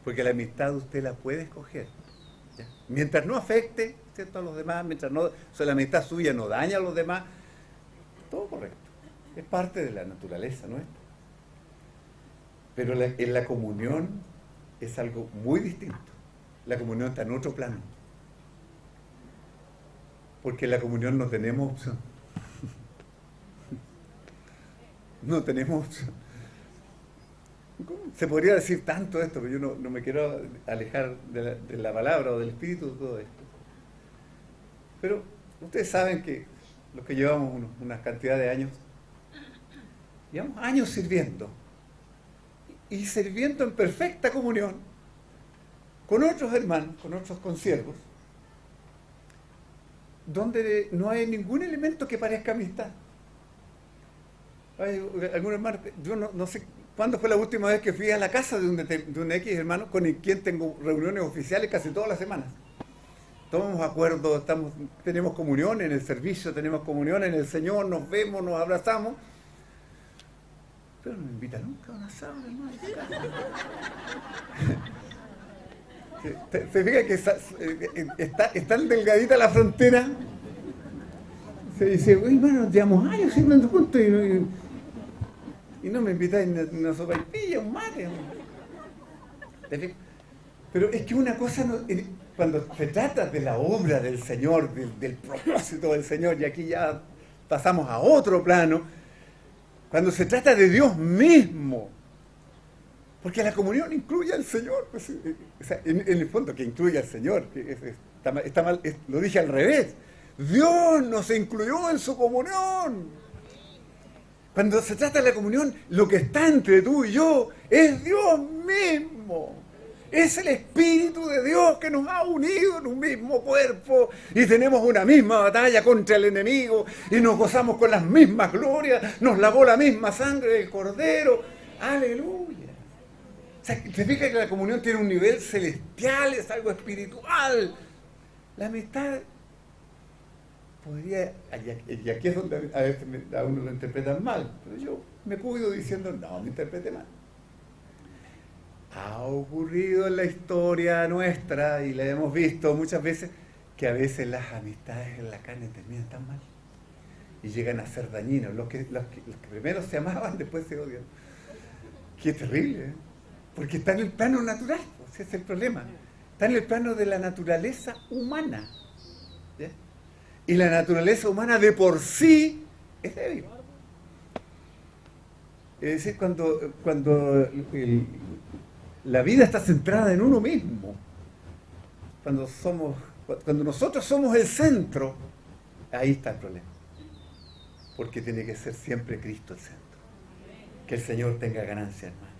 Speaker 1: porque la amistad usted la puede escoger. ¿Ya? Mientras no afecte, ¿cierto?, a los demás, mientras no, la amistad suya no daña a los demás, todo correcto. Es parte de la naturaleza nuestra. Pero en la comunión es algo muy distinto. La comunión está en otro plano. Porque en la comunión no tenemos opción. No tenemos opción. ¿Cómo? Se podría decir tanto esto, pero yo no me quiero alejar de la palabra o del espíritu de todo esto. Pero ustedes saben que los que llevamos una cantidad de años, llevamos años sirviendo. Y sirviendo en perfecta comunión con otros hermanos, con otros consiervos, donde no hay ningún elemento que parezca amistad. Hay algún hermano, yo no sé cuándo fue la última vez que fui a la casa de un X hermano con quien tengo reuniones oficiales casi todas las semanas. Tomamos acuerdos, tenemos comunión en el servicio, tenemos comunión en el Señor, nos vemos, nos abrazamos. Pero no me invita nunca a un asado, hermano. ¿Se fija que es tan delgadita la frontera? Se dice, uy, hermano, nos llevamos años siendo juntos y no me invitáis ni una sopaipilla, un mate. Pero es que una cosa, cuando se trata de la obra del Señor, del propósito del Señor, y aquí ya pasamos a otro plano, cuando se trata de Dios mismo, porque la comunión incluye al Señor, pues, o sea, en el fondo que incluye al Señor, está mal, lo dije al revés. Dios nos incluyó en su comunión. Cuando se trata de la comunión, lo que está entre tú y yo es Dios mismo. Es el Espíritu de Dios que nos ha unido en un mismo cuerpo y tenemos una misma batalla contra el enemigo y nos gozamos con las mismas glorias, nos lavó la misma sangre del Cordero. ¡Aleluya! O sea, se fija que la comunión tiene un nivel celestial, es algo espiritual. La amistad podría, y aquí es donde a veces a uno lo interpretan mal, pero yo me cuido diciendo, no me interprete mal. Ha ocurrido en la historia nuestra, y la hemos visto muchas veces, que a veces las amistades en la carne terminan tan mal y llegan a ser dañinos. Los que primero se amaban, después se odian. Qué terrible, ¿eh? Porque está en el plano natural, ese es el problema. Está en el plano de la naturaleza humana. ¿Ya? Y la naturaleza humana de por sí es débil. Es decir, cuando la vida está centrada en uno mismo, cuando nosotros somos el centro, ahí está el problema. Porque tiene que ser siempre Cristo el centro. Que el Señor tenga ganancia, hermano.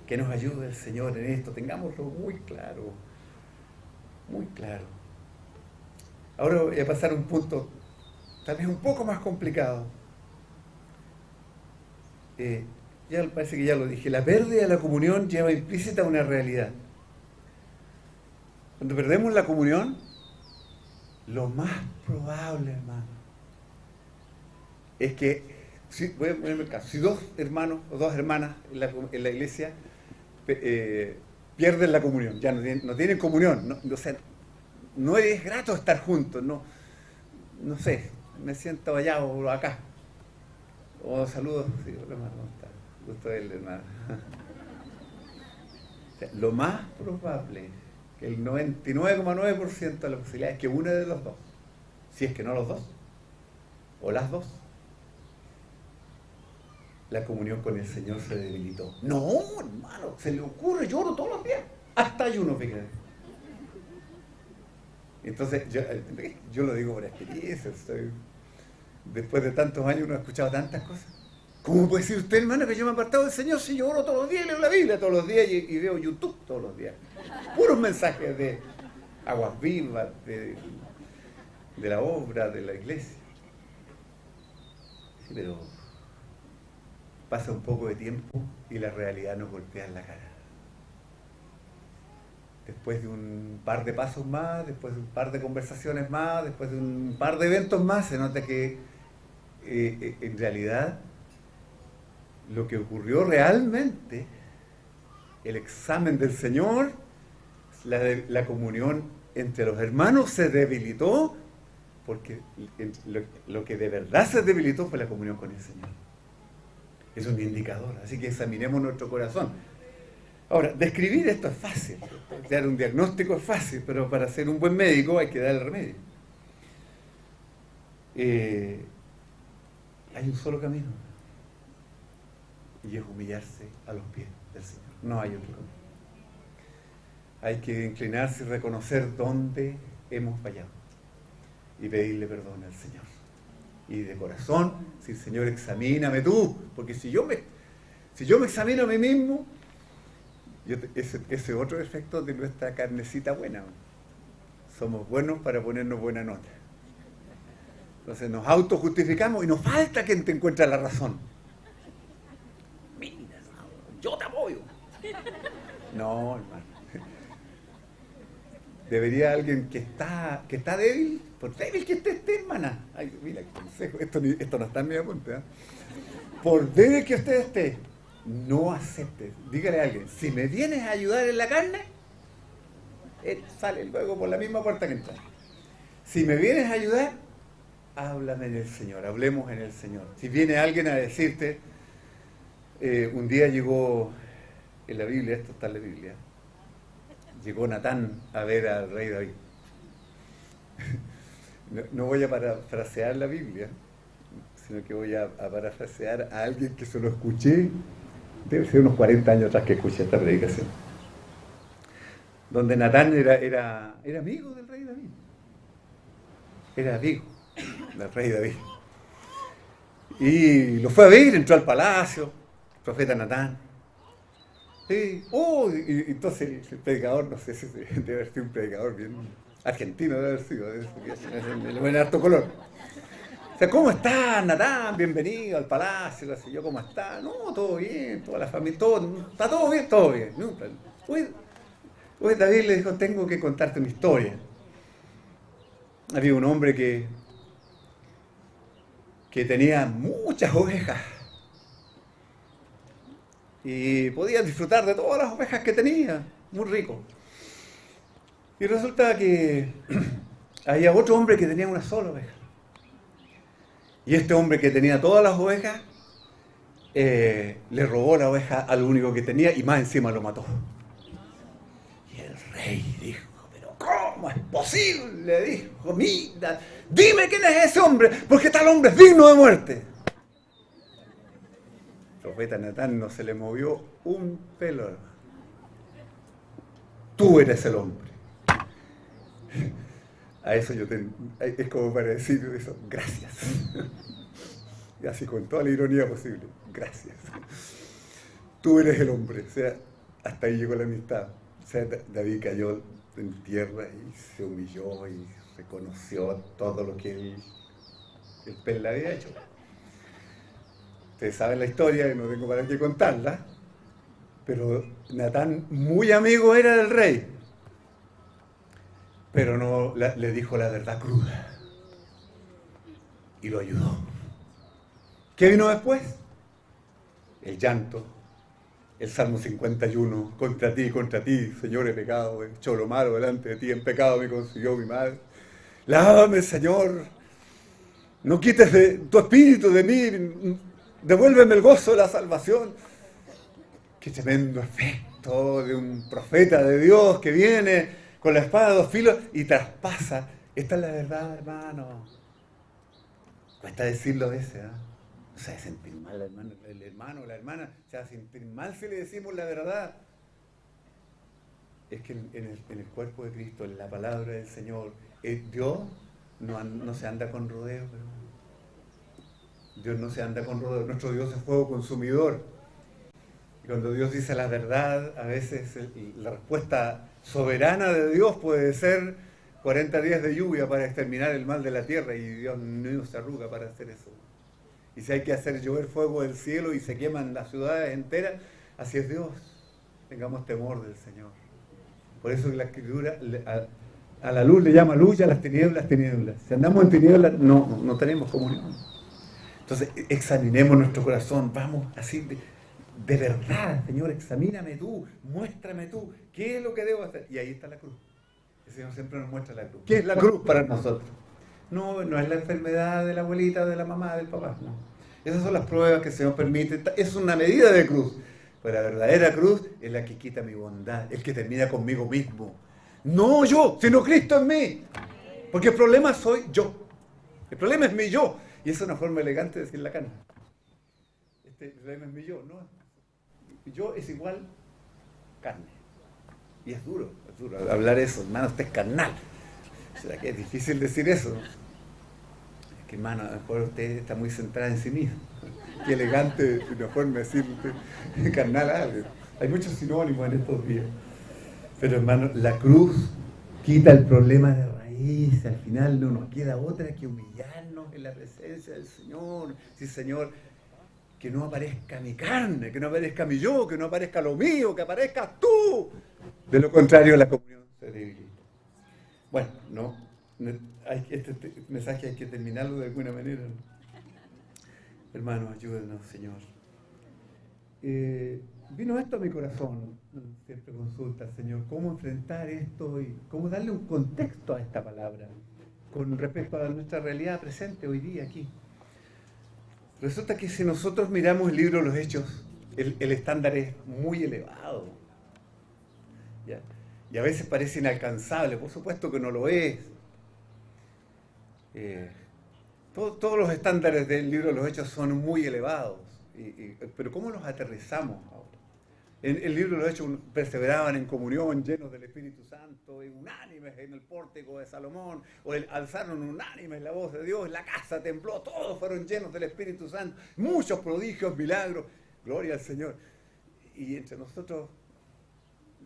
Speaker 1: Que nos ayude el Señor en esto, tengámoslo muy claro. Muy claro. Ahora voy a pasar a un punto tal vez un poco más complicado. Ya parece que ya lo dije. La pérdida de la comunión lleva implícita una realidad. Cuando perdemos la comunión, lo más probable, hermano, es que, voy a ponerme el caso, si dos hermanos o dos hermanas en la iglesia pierden la comunión, ya no tienen comunión, o sea, no es grato estar juntos, no sé, me siento allá o acá. Saludos, sí, hola hermano, ¿cómo está? Gusto verle, hermano. O sea, lo más probable, que el 99,9% de la posibilidad es que uno de los dos, si es que no los dos, o las dos, la comunión con el Señor se debilitó. No, hermano, se le ocurre, lloro todos los días, hasta ayuno, fíjate. Entonces, yo lo digo por experiencia, después de tantos años uno ha escuchado tantas cosas. ¿Cómo puede decir usted, hermano, que yo me he apartado del Señor si yo oro todos los días, leo la Biblia todos los días y veo YouTube todos los días? Puros mensajes de aguas vivas, de la obra, de la iglesia. Sí, pero pasa un poco de tiempo y la realidad nos golpea en la cara. Después de un par de pasos más, después de un par de conversaciones más, después de un par de eventos más, se nota que en realidad lo que ocurrió realmente, el examen del Señor, la comunión entre los hermanos se debilitó, porque lo que de verdad se debilitó fue la comunión con el Señor. Es un indicador, así que examinemos nuestro corazón. Ahora, describir esto es fácil, dar un diagnóstico es fácil, pero para ser un buen médico hay que dar el remedio. Hay un solo camino, y es humillarse a los pies del Señor. No hay otro camino. Hay que inclinarse y reconocer dónde hemos fallado y pedirle perdón al Señor. Y de corazón, si Señor, examíname tú, porque si yo me examino a mí mismo, ese otro efecto de nuestra carnecita buena. Somos buenos para ponernos buena nota. Entonces nos autojustificamos y nos falta quien te encuentre la razón. Mira, yo te apoyo. No, hermano. Debería alguien que está débil, por débil que esté, hermana. Ay, mira, qué consejo. Esto no está en mi apunte, ¿eh? Por débil que usted esté, no acepte. Dígale a alguien, si me vienes a ayudar en la carne, él sale luego por la misma puerta que entra. Si me vienes a ayudar, háblame en el Señor, hablemos en el Señor. Si viene alguien a decirte, un día llegó en la Biblia, esto está en la Biblia, llegó Natán a ver al rey David. No voy a parafrasear la Biblia, sino que voy a parafrasear a alguien que se lo escuché, debe ser unos 40 años atrás que escuché esta predicación, donde Natán era amigo del rey David. Era amigo del rey David. Y lo fue a ver, entró al palacio, el profeta Natán. Y entonces el predicador, no sé si debe haber sido un predicador bien argentino, debe haber sido, le ven harto color. O sea, ¿cómo está Natán? Bienvenido al palacio, así yo, ¿cómo está? No, todo bien, toda la familia, está todo bien, todo bien. No, hoy David le dijo, tengo que contarte una historia. Había un hombre que tenía muchas ovejas y podía disfrutar de todas las ovejas que tenía, muy rico. Y resulta que había otro hombre que tenía una sola oveja. Y este hombre que tenía todas las ovejas, le robó la oveja al único que tenía y más encima lo mató. Y el rey dijo, pero ¿cómo es posible? Le dijo, mira, dime quién es ese hombre, porque tal hombre es digno de muerte. El profeta Natán no se le movió un pelo. Tú eres el hombre. A eso es como para decir eso, gracias. Y así con toda la ironía posible, gracias. Tú eres el hombre. O sea, hasta ahí llegó la amistad. O sea, David cayó en tierra y se humilló y reconoció todo lo que el Pel le había hecho. Ustedes saben la historia, y no tengo para qué contarla, pero Natán, muy amigo era del rey, pero no le dijo la verdad cruda y lo ayudó. ¿Qué vino después? El llanto, el Salmo 51, contra ti, Señor, he pecado, he hecho lo malo delante de ti, en pecado me consiguió mi madre. Lávame, Señor, no quites tu espíritu de mí, devuélveme el gozo de la salvación. Qué tremendo efecto de un profeta de Dios que viene con la espada de dos filos y traspasa. Esta es la verdad, hermano. Cuesta decirlo a veces, ¿eh? Se va a sentir mal el hermano o la hermana, se va a sentir mal si le decimos la verdad. Es que en el cuerpo de Cristo, en la palabra del Señor, Dios no se anda con rodeos, hermano. Dios no se anda con rodeos. Nuestro Dios es fuego consumidor. Y cuando Dios dice la verdad, a veces la respuesta soberana de Dios puede ser 40 días de lluvia para exterminar el mal de la tierra, y Dios no se arruga para hacer eso. Y si hay que hacer llover fuego del cielo y se queman las ciudades enteras, así es Dios. Tengamos temor del Señor. Por eso la Escritura a la luz le llama luz y a las tinieblas, tinieblas. Si andamos en tinieblas, no tenemos comunión. Entonces, examinemos nuestro corazón. Vamos así de verdad, Señor, examíname tú, muéstrame tú, ¿qué es lo que debo hacer? Y ahí está la cruz. El Señor siempre nos muestra la cruz. ¿Qué es la cruz para nosotros? No es la enfermedad de la abuelita, de la mamá, del papá, no. Esas son las pruebas que el Señor permite. Es una medida de cruz. Pero la verdadera cruz es la que quita mi bondad, el que termina conmigo mismo. No yo, sino Cristo en mí. Porque el problema soy yo. El problema es mi yo. Y esa es una forma elegante de decir la carne. El problema es mi yo, ¿no? Yo es igual carne. Y es duro hablar eso, hermano, usted es carnal. ¿Será que es difícil decir eso? Es que, hermano, a lo mejor usted está muy centrada en sí mismo. Qué elegante una forma de decir carnal a alguien. Hay muchos sinónimos en estos días. Pero, hermano, la cruz quita el problema de raíz. Al final no nos queda otra que humillarnos en la presencia del Señor. Sí, Señor, que no aparezca mi carne, que no aparezca mi yo, que no aparezca lo mío, que aparezcas tú. De lo contrario, la comunión se debilita. Bueno, este mensaje hay que terminarlo de alguna manera, ¿no? Hermanos, ayúdenos, Señor. Vino esto a mi corazón, siempre consulta al Señor, cómo enfrentar esto y cómo darle un contexto a esta palabra con respecto a nuestra realidad presente hoy día aquí. Resulta que si nosotros miramos el libro de los Hechos, el estándar es muy elevado, ¿ya? Y a veces parece inalcanzable, por supuesto que no lo es. Todos los estándares del libro de los Hechos son muy elevados, pero ¿cómo los aterrizamos ahora? En el libro de los Hechos perseveraban en comunión, llenos del Espíritu Santo, y unánimes en el pórtico de Salomón, alzaron unánimes la voz de Dios, la casa tembló, todos fueron llenos del Espíritu Santo, muchos prodigios, milagros, gloria al Señor. Y entre nosotros,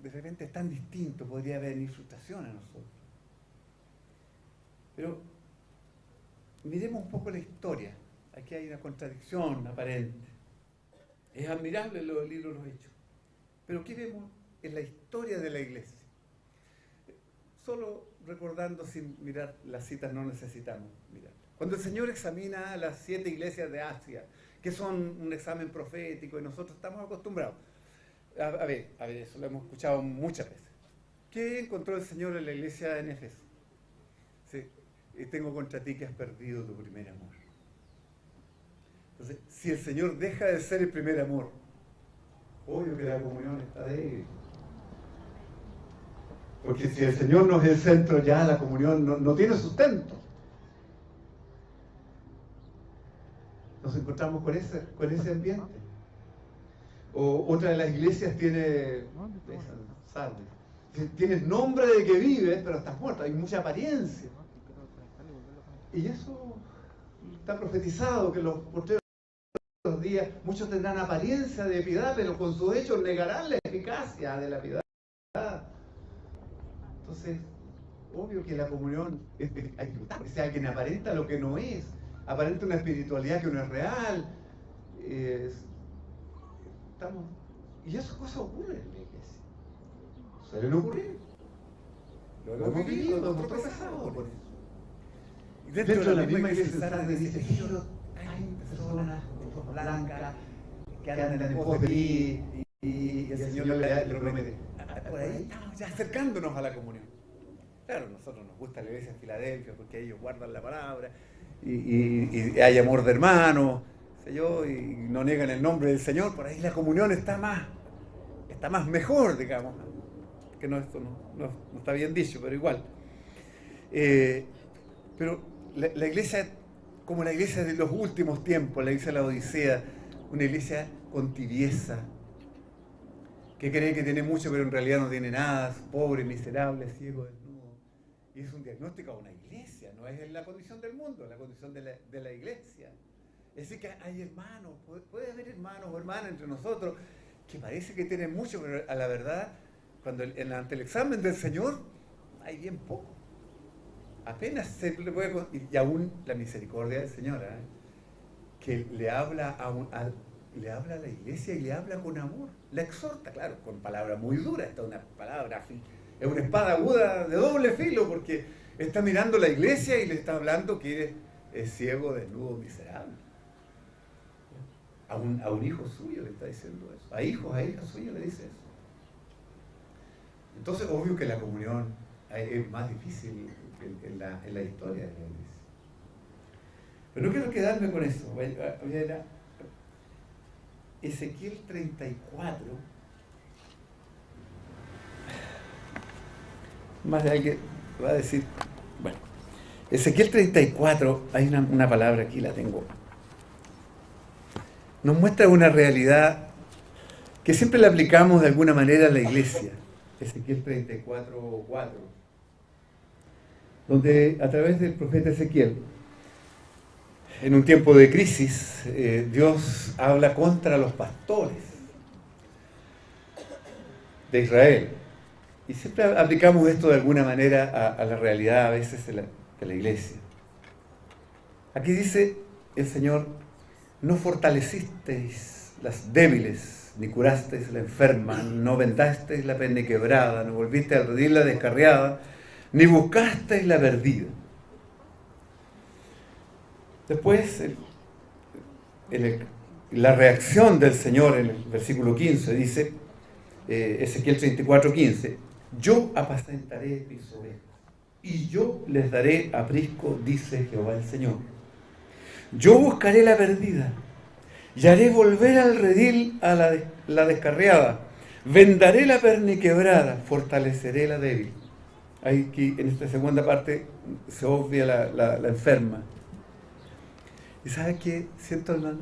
Speaker 1: de repente es tan distinto, podría haber frustración a nosotros. Pero miremos un poco la historia. Aquí hay una contradicción aparente. Es admirable lo del libro de los Hechos. Pero ¿qué vemos en la historia de la iglesia? Solo recordando, sin mirar las citas, no necesitamos mirar. Cuando el Señor examina las 7 iglesias de Asia, que son un examen profético y nosotros estamos acostumbrados. A ver, eso lo hemos escuchado muchas veces. ¿Qué encontró el Señor en la iglesia en Éfeso? Dice, tengo contra ti que has perdido tu primer amor. Entonces, si el Señor deja de ser el primer amor, obvio que la comunión está débil. Porque si el Señor no es el centro, ya la comunión no tiene sustento. Nos encontramos con ese ambiente. O otra de las iglesias tiene nombre de que vives, pero estás muerto, hay mucha apariencia. Y eso está profetizado, que los postreros días muchos tendrán apariencia de piedad, pero con sus hechos negarán la eficacia de la piedad. Entonces, obvio que la comunión hay que luchar. O sea, quien aparenta lo que no es, aparenta una espiritualidad que no es real. Y esas cosas ocurren en la iglesia. Suelen ocurrir. Lo hemos vivido, lo hemos tropezado por eso. Y dentro de la misma iglesia Sardes dice, pero hay personas de forma blanca que andan en pos de mí y el Señor le promete. Por ahí estamos ya acercándonos a la comunión. Claro, a nosotros nos gusta la iglesia en Filadelfia porque ellos guardan la palabra y hay amor de hermanos, sé yo, y no niegan el nombre del Señor. Por ahí la comunión está más mejor, digamos. Que no, esto no está bien dicho, pero igual. Pero la iglesia, como la iglesia de los últimos tiempos, la iglesia de la Odisea, una iglesia con tibieza, que cree que tiene mucho, pero en realidad no tiene nada, pobre, miserable, ciego, desnudo. Y es un diagnóstico a una iglesia, no es la condición del mundo, es la condición de la iglesia. Es decir, que hay hermanos, puede haber hermanos o hermanas entre nosotros que parece que tienen mucho, pero a la verdad, ante el examen del Señor, hay bien poco. Apenas se le puede... Y aún la misericordia del Señor, que le habla a la iglesia y le habla con amor. La exhorta, claro, con palabras muy duras. Esta es una palabra, es una espada aguda de doble filo, porque está mirando la iglesia y le está hablando que es ciego, desnudo, miserable. A un hijo suyo le está diciendo eso. A hijos, a hijas suyas le dice eso. Entonces, obvio que la comunión es más difícil en la historia de la iglesia. Pero no quiero quedarme con eso. Voy a ir a Ezequiel 34. Más de alguien va a decir, bueno, Ezequiel 34, hay una palabra aquí, la tengo. Nos muestra una realidad que siempre la aplicamos de alguna manera a la iglesia. Ezequiel 34, 4, donde a través del profeta Ezequiel, en un tiempo de crisis, Dios habla contra los pastores de Israel. Y siempre aplicamos esto de alguna manera a la realidad a veces de la iglesia. Aquí dice el Señor, no fortalecisteis las débiles, ni curasteis la enferma, no vendasteis la pene quebrada, no volviste a redil la descarriada, ni buscasteis la perdida. Después, la reacción del Señor en el versículo 15 dice, Ezequiel 34, 15, yo apacentaré mis ovejas, y yo les daré aprisco, dice Jehová el Señor. Yo buscaré la perdida, y haré volver al redil a la descarriada, vendaré la perniquebrada, fortaleceré la débil. Aquí en esta segunda parte se obvia la enferma. ¿Y sabes qué siento, hermano?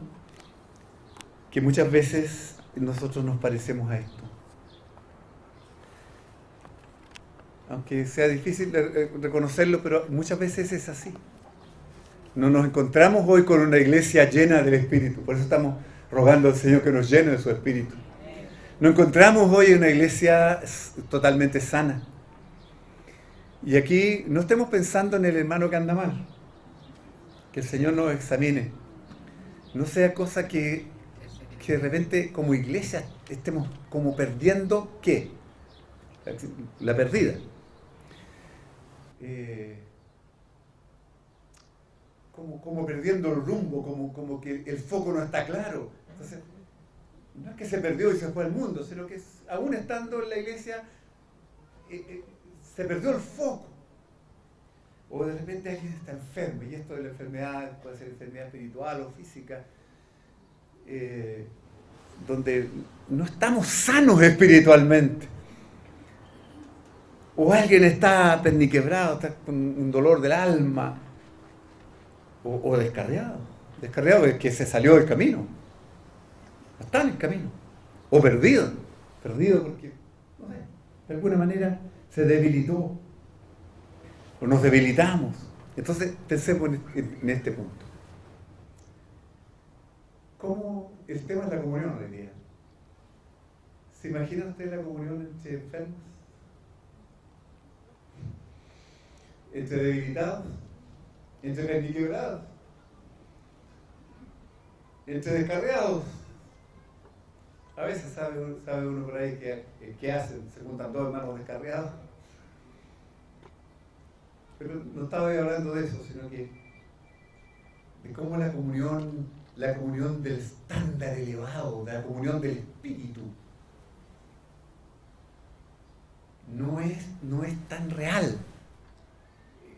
Speaker 1: Que muchas veces nosotros nos parecemos a esto. Aunque sea difícil reconocerlo, pero muchas veces es así. No nos encontramos hoy con una iglesia llena del Espíritu. Por eso estamos rogando al Señor que nos llene de su Espíritu. No encontramos hoy una iglesia totalmente sana. Y aquí no estemos pensando en el hermano que anda mal. Que el Señor nos examine. No sea cosa que de repente como iglesia estemos como perdiendo ¿qué? La perdida. Como perdiendo el rumbo, como que el foco no está claro. Entonces, no es que se perdió y se fue al mundo, sino que aún estando en la iglesia se perdió el foco. O de repente alguien está enfermo, y esto de la enfermedad puede ser enfermedad espiritual o física, donde no estamos sanos espiritualmente. O alguien está perniquebrado, está con un dolor del alma, o descarriado. Descarriado es que se salió del camino. No está en el camino. O perdido. Perdido porque, no sé, de alguna manera se debilitó. O nos debilitamos. Entonces pensemos en este punto. ¿Cómo el tema es la comunión hoy día? ¿Se imagina usted la comunión entre enfermos? ¿Entre debilitados? ¿Entre perniquebrados? ¿Entre descarriados? A veces sabe uno por ahí que hacen, se juntan dos hermanos descarriados. Pero no estaba hablando de eso, sino que de cómo la comunión del estándar elevado, de la comunión del espíritu, no es tan real.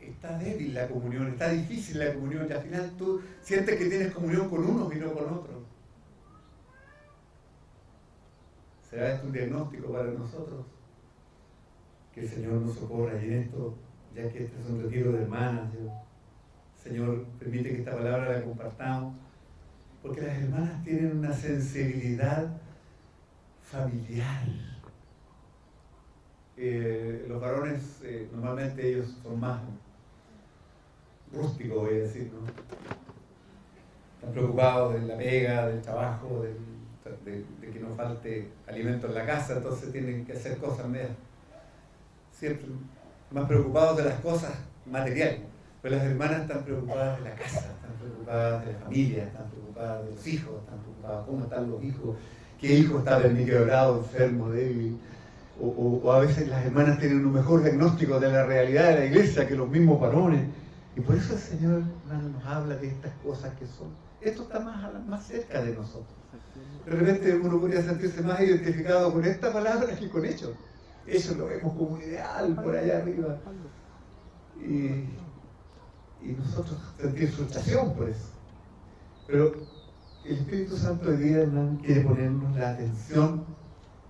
Speaker 1: Está débil la comunión, está difícil la comunión, y al final tú sientes que tienes comunión con unos y no con otros. ¿Será esto un diagnóstico para nosotros? Que el Señor nos socorra en esto, ya que este es un retiro de hermanas. Señor, permite que esta palabra la compartamos, porque las hermanas tienen una sensibilidad familiar. Los varones, normalmente ellos son más rústicos, voy a decir, ¿no? Están preocupados de la pega, del trabajo, de que no falte alimento en la casa, entonces tienen que hacer cosas siempre más preocupados de las cosas materiales. Pero las hermanas están preocupadas de la casa, están preocupadas de la familia, están preocupadas de los hijos, están preocupadas de cómo están los hijos, qué hijo está perniquebrado, enfermo, débil. O a veces las hermanas tienen un mejor diagnóstico de la realidad de la iglesia que los mismos varones. Y por eso el Señor, hermano, nos habla de estas cosas que son. Esto está más cerca de nosotros. De repente uno podría sentirse más identificado con esta palabra que con hechos. Eso lo vemos como un ideal por allá arriba. Y nosotros sentir frustración por eso. Pero el Espíritu Santo hoy día, hermano, quiere ponernos la atención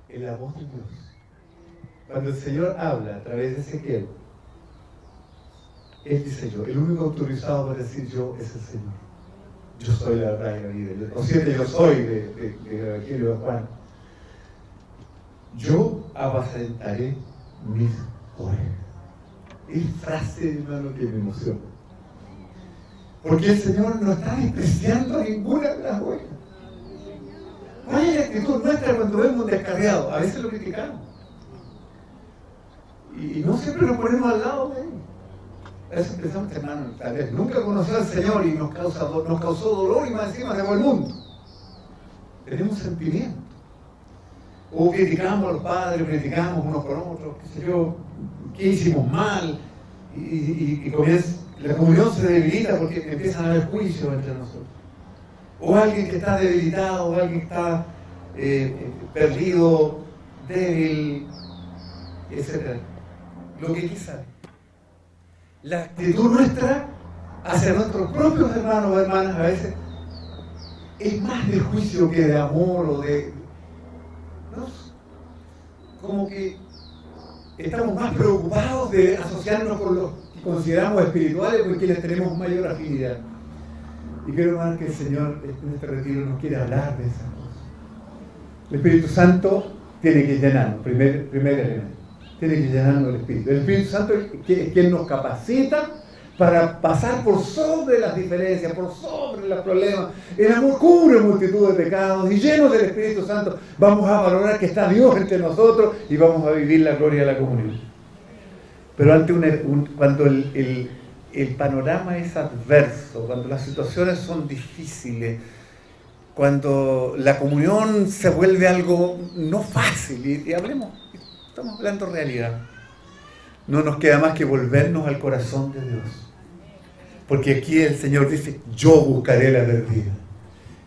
Speaker 1: en la voz de Dios. Cuando el Señor habla a través de Ezequiel, Él dice yo, el único autorizado para decir yo es el Señor. Yo soy la verdad y la vida. O sea, yo soy de Evangelio de Juan. Yo apacentaré mis ovejas. Es frase, hermano, que me emociona. Porque el Señor no está despreciando a ninguna de las ovejas. ¿Cuál es la actitud nuestra cuando vemos un descarriado? A veces lo criticamos. Y no siempre nos ponemos al lado de él. A veces pensamos, hermano, tal vez nunca conoció al Señor y nos causó dolor y más encima se fue el mundo. Tenemos sentimiento. O criticamos a los padres, criticamos unos con otros, qué sé yo, qué hicimos mal, y la comunión se debilita porque empiezan a haber juicios entre nosotros. O alguien que está debilitado, o alguien que está perdido, débil, etc. Lo que quizá la actitud nuestra hacia nuestros propios hermanos o hermanas a veces es más de juicio que de amor o de... ¿no? Como que estamos más preocupados de asociarnos con los que consideramos espirituales porque les tenemos mayor afinidad. Y creo, hermano, que el Señor en este retiro nos quiere hablar de esas cosas. El Espíritu Santo tiene que llenarnos, primer elemento. Tiene que llenarnos el Espíritu. El Espíritu Santo es quien nos capacita para pasar por sobre las diferencias, por sobre los problemas. El amor cubre multitud de pecados y llenos del Espíritu Santo vamos a valorar que está Dios entre nosotros y vamos a vivir la gloria de la comunión. Pero cuando el panorama es adverso, cuando las situaciones son difíciles, cuando la comunión se vuelve algo no fácil, y estamos hablando realidad, no nos queda más que volvernos al corazón de Dios. Porque aquí el Señor dice, yo buscaré la perdida.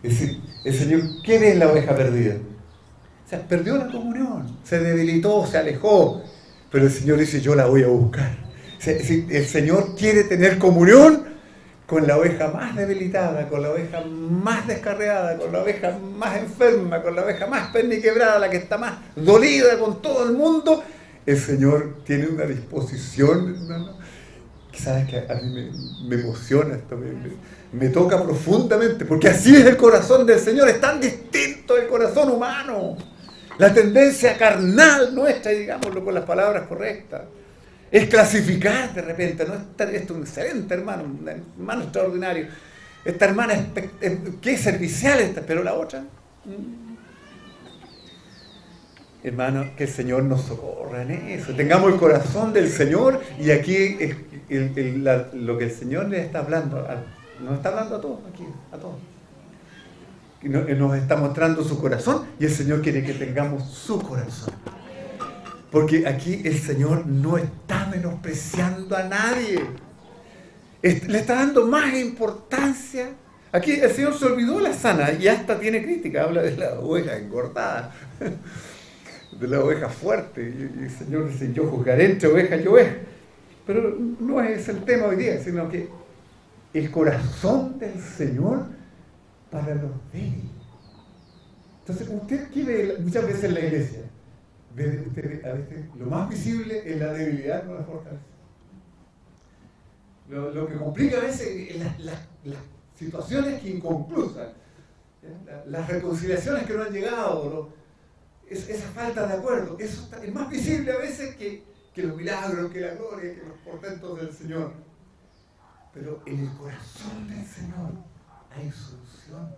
Speaker 1: Es decir, el Señor quiere la oveja perdida. O sea, perdió la comunión, se debilitó, se alejó, pero el Señor dice, yo la voy a buscar. Si el Señor quiere tener comunión con la oveja más debilitada, con la oveja más descarriada, con la oveja más enferma, con la oveja más perniquebrada, la que está más dolida con todo el mundo, el Señor tiene una disposición, hermano, que sabes que a mí me emociona esto, me toca profundamente, porque así es el corazón del Señor, es tan distinto del corazón humano. La tendencia carnal nuestra, digámoslo con las palabras correctas, es clasificar de repente, ¿no? Esto es un excelente hermano, un hermano extraordinario. Esta hermana qué servicial esta, pero la otra. Hermano, que el Señor nos socorra en eso. Tengamos el corazón del Señor, y aquí es lo que el Señor le está hablando, nos está hablando a todos aquí, a todos. Nos está mostrando su corazón, y el Señor quiere que tengamos su corazón. Porque aquí el Señor no está menospreciando a nadie. Le está dando más importancia. Aquí el Señor se olvidó de la sana, y hasta tiene crítica, habla de la oveja engordada, de la oveja fuerte, y el Señor dice: yo juzgaré entre oveja y oveja. Pero no es el tema hoy día, sino que el corazón del Señor para los débiles. Entonces, usted aquí ve muchas veces en la iglesia, ve a veces lo más visible es la debilidad, no la fortaleza. Lo que complica a veces es las situaciones inconclusas, las reconciliaciones que no han llegado, esa falta de acuerdo. Eso es más visible a veces que los milagros, que la gloria, que los portentos del Señor. Pero en el corazón del Señor hay solución.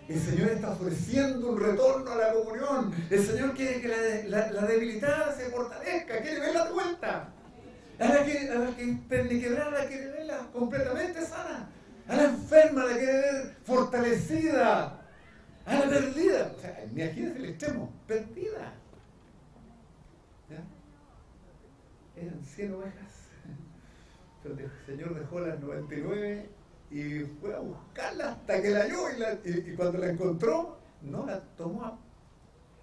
Speaker 1: El Señor está ofreciendo un retorno a la comunión. El Señor quiere que la debilitada se fortalezca, quiere verla de vuelta. A la que perniquebrada quiere verla completamente sana. A la enferma la quiere ver fortalecida. A la perdida, o sea, imagínense el extremo, perdida. ¿Ya? Eran 100 ovejas. Pero el Señor dejó las 99 y fue a buscarla hasta que la halló, y cuando la encontró, no la tomó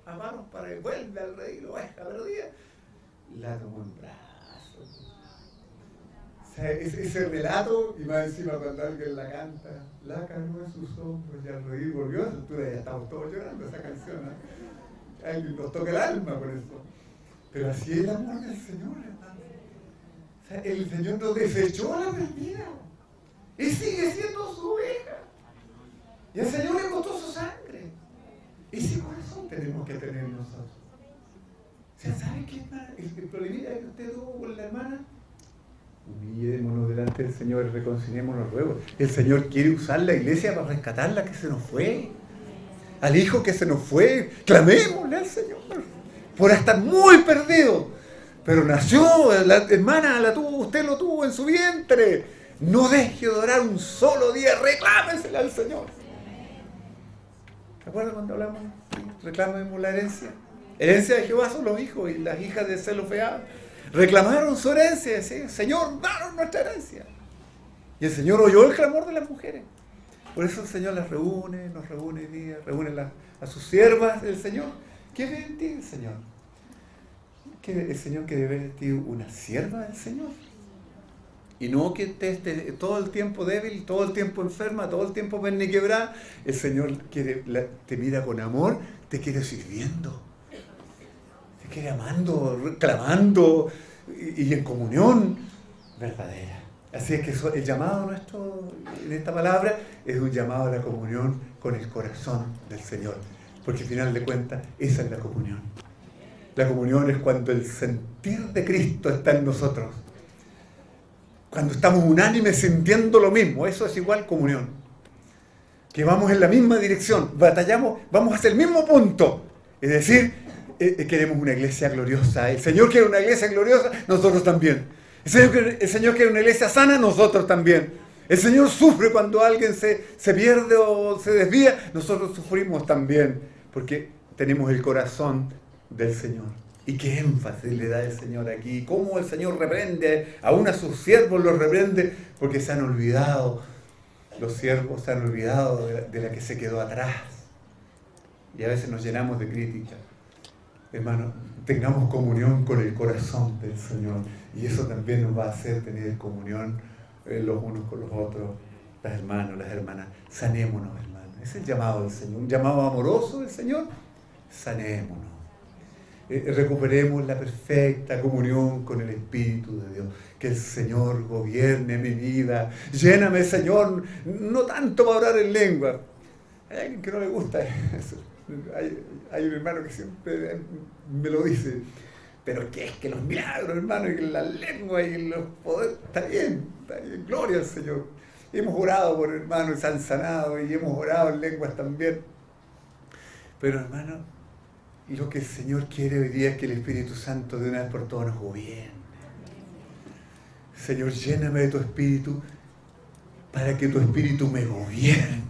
Speaker 1: a manos para que vuelva al rey, la oveja perdida, la tomó en brazos. O sea, ese relato, y más encima cuando alguien la canta, la cargó en sus hombros y al rey volvió, a esa altura ya estamos todos llorando esa canción, ¿eh? Alguien nos toca el alma por eso. Pero así es el amor del Señor, hermano. O sea, el Señor nos desechó a la perdida y sigue siendo su oveja. Y el Señor le costó su sangre. Ese corazón tenemos que tener nosotros. O sea, ¿sabe qué, hermana? El problemita que usted tuvo con la hermana, humillémonos delante del Señor y reconciliémonos luego. El Señor quiere usar la iglesia para rescatar la que se nos fue, al hijo que se nos fue. Clamémosle al Señor por estar muy perdido. Pero nació, la hermana usted lo tuvo en su vientre. No deje de orar un solo día, reclámesela al Señor. ¿Se acuerdan cuando hablamos? Reclamemos la herencia. Herencia de Jehová son los hijos, y las hijas de Zelofead reclamaron su herencia, ¿sí? Señor, danos nuestra herencia. Y el Señor oyó el clamor de las mujeres. Por eso el Señor las reúne, nos reúne hoy día, reúne a sus siervas del Señor. ¿Qué ve en ti el Señor? El Señor quiere ver en ti una sierva del Señor. Y no que estés todo el tiempo débil, todo el tiempo enferma, todo el tiempo perniquebrada. El Señor te mira con amor, te quiere sirviendo, te quiere amando, clamando y en comunión verdadera. Así es que el llamado nuestro en esta palabra es un llamado a la comunión con el corazón del Señor. Porque al final de cuentas, esa es la comunión. La comunión es cuando el sentir de Cristo está en nosotros. Cuando estamos unánimes sintiendo lo mismo, eso es igual comunión. Que vamos en la misma dirección, batallamos, vamos hacia el mismo punto. Es decir, queremos una iglesia gloriosa. El Señor quiere una iglesia gloriosa, nosotros también. El Señor quiere una iglesia sana, nosotros también. El Señor sufre cuando alguien se pierde o se desvía, nosotros sufrimos también, porque tenemos el corazón del Señor. Y qué énfasis le da el Señor aquí, cómo el Señor reprende, aún a sus siervos los reprende, porque se han olvidado, los siervos se han olvidado de la que se quedó atrás. Y a veces nos llenamos de crítica. hermano, tengamos comunión con el corazón del Señor. Y eso también nos va a hacer tener comunión los unos con los otros, las hermanos, las hermanas. Sanémonos, hermanos. Es el llamado del Señor, un llamado amoroso del Señor. Sanémonos. Recuperemos la perfecta comunión con el Espíritu de Dios. Que el Señor gobierne mi vida. Lléname, Señor, no tanto para orar en lengua. Hay alguien que no le gusta eso. Hay un hermano que siempre me lo dice. Pero que es que los milagros, hermano, y la lengua y los poderes, está bien, gloria al Señor. Hemos orado por hermanos y se han sanado y hemos orado en lenguas también. Pero hermano, lo que el Señor quiere hoy día es que el Espíritu Santo de una vez por todas nos gobierne. Señor, lléname de tu Espíritu para que tu Espíritu me gobierne.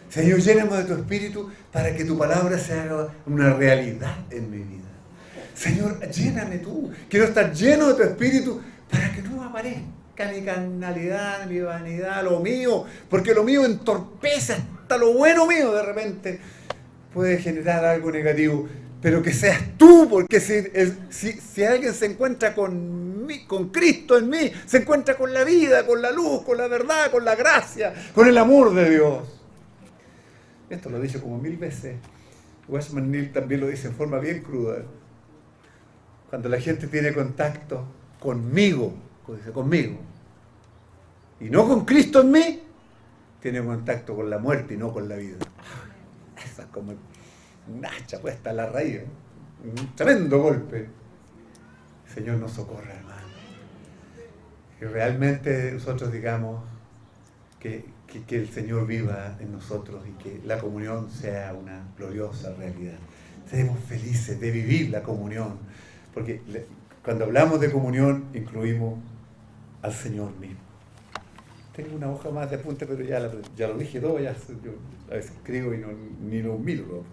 Speaker 1: Señor, lléname de tu Espíritu para que tu palabra se haga una realidad en mi vida. Señor, lléname tú. Quiero estar lleno de tu Espíritu para que no aparezca mi carnalidad, mi vanidad, lo mío, porque lo mío entorpece hasta lo bueno mío de repente. Puede generar algo negativo, pero que seas tú, porque si alguien se encuentra con Cristo en mí, se encuentra con la vida, con la luz, con la verdad, con la gracia, con el amor de Dios. Esto lo he dicho como 1000 veces. Watchman Nee también lo dice en forma bien cruda. Cuando la gente tiene contacto conmigo, y no con Cristo en mí, tiene contacto con la muerte y no con la vida. Esa es como una hacha puesta a la raíz, un tremendo golpe. Señor nos socorra, hermano. Que realmente nosotros digamos que el Señor viva en nosotros y que la comunión sea una gloriosa realidad. Seremos felices de vivir la comunión, porque cuando hablamos de comunión incluimos al Señor mismo. Tengo una hoja más de apunte, pero ya lo dije todo, yo a veces escribo y ni lo miro.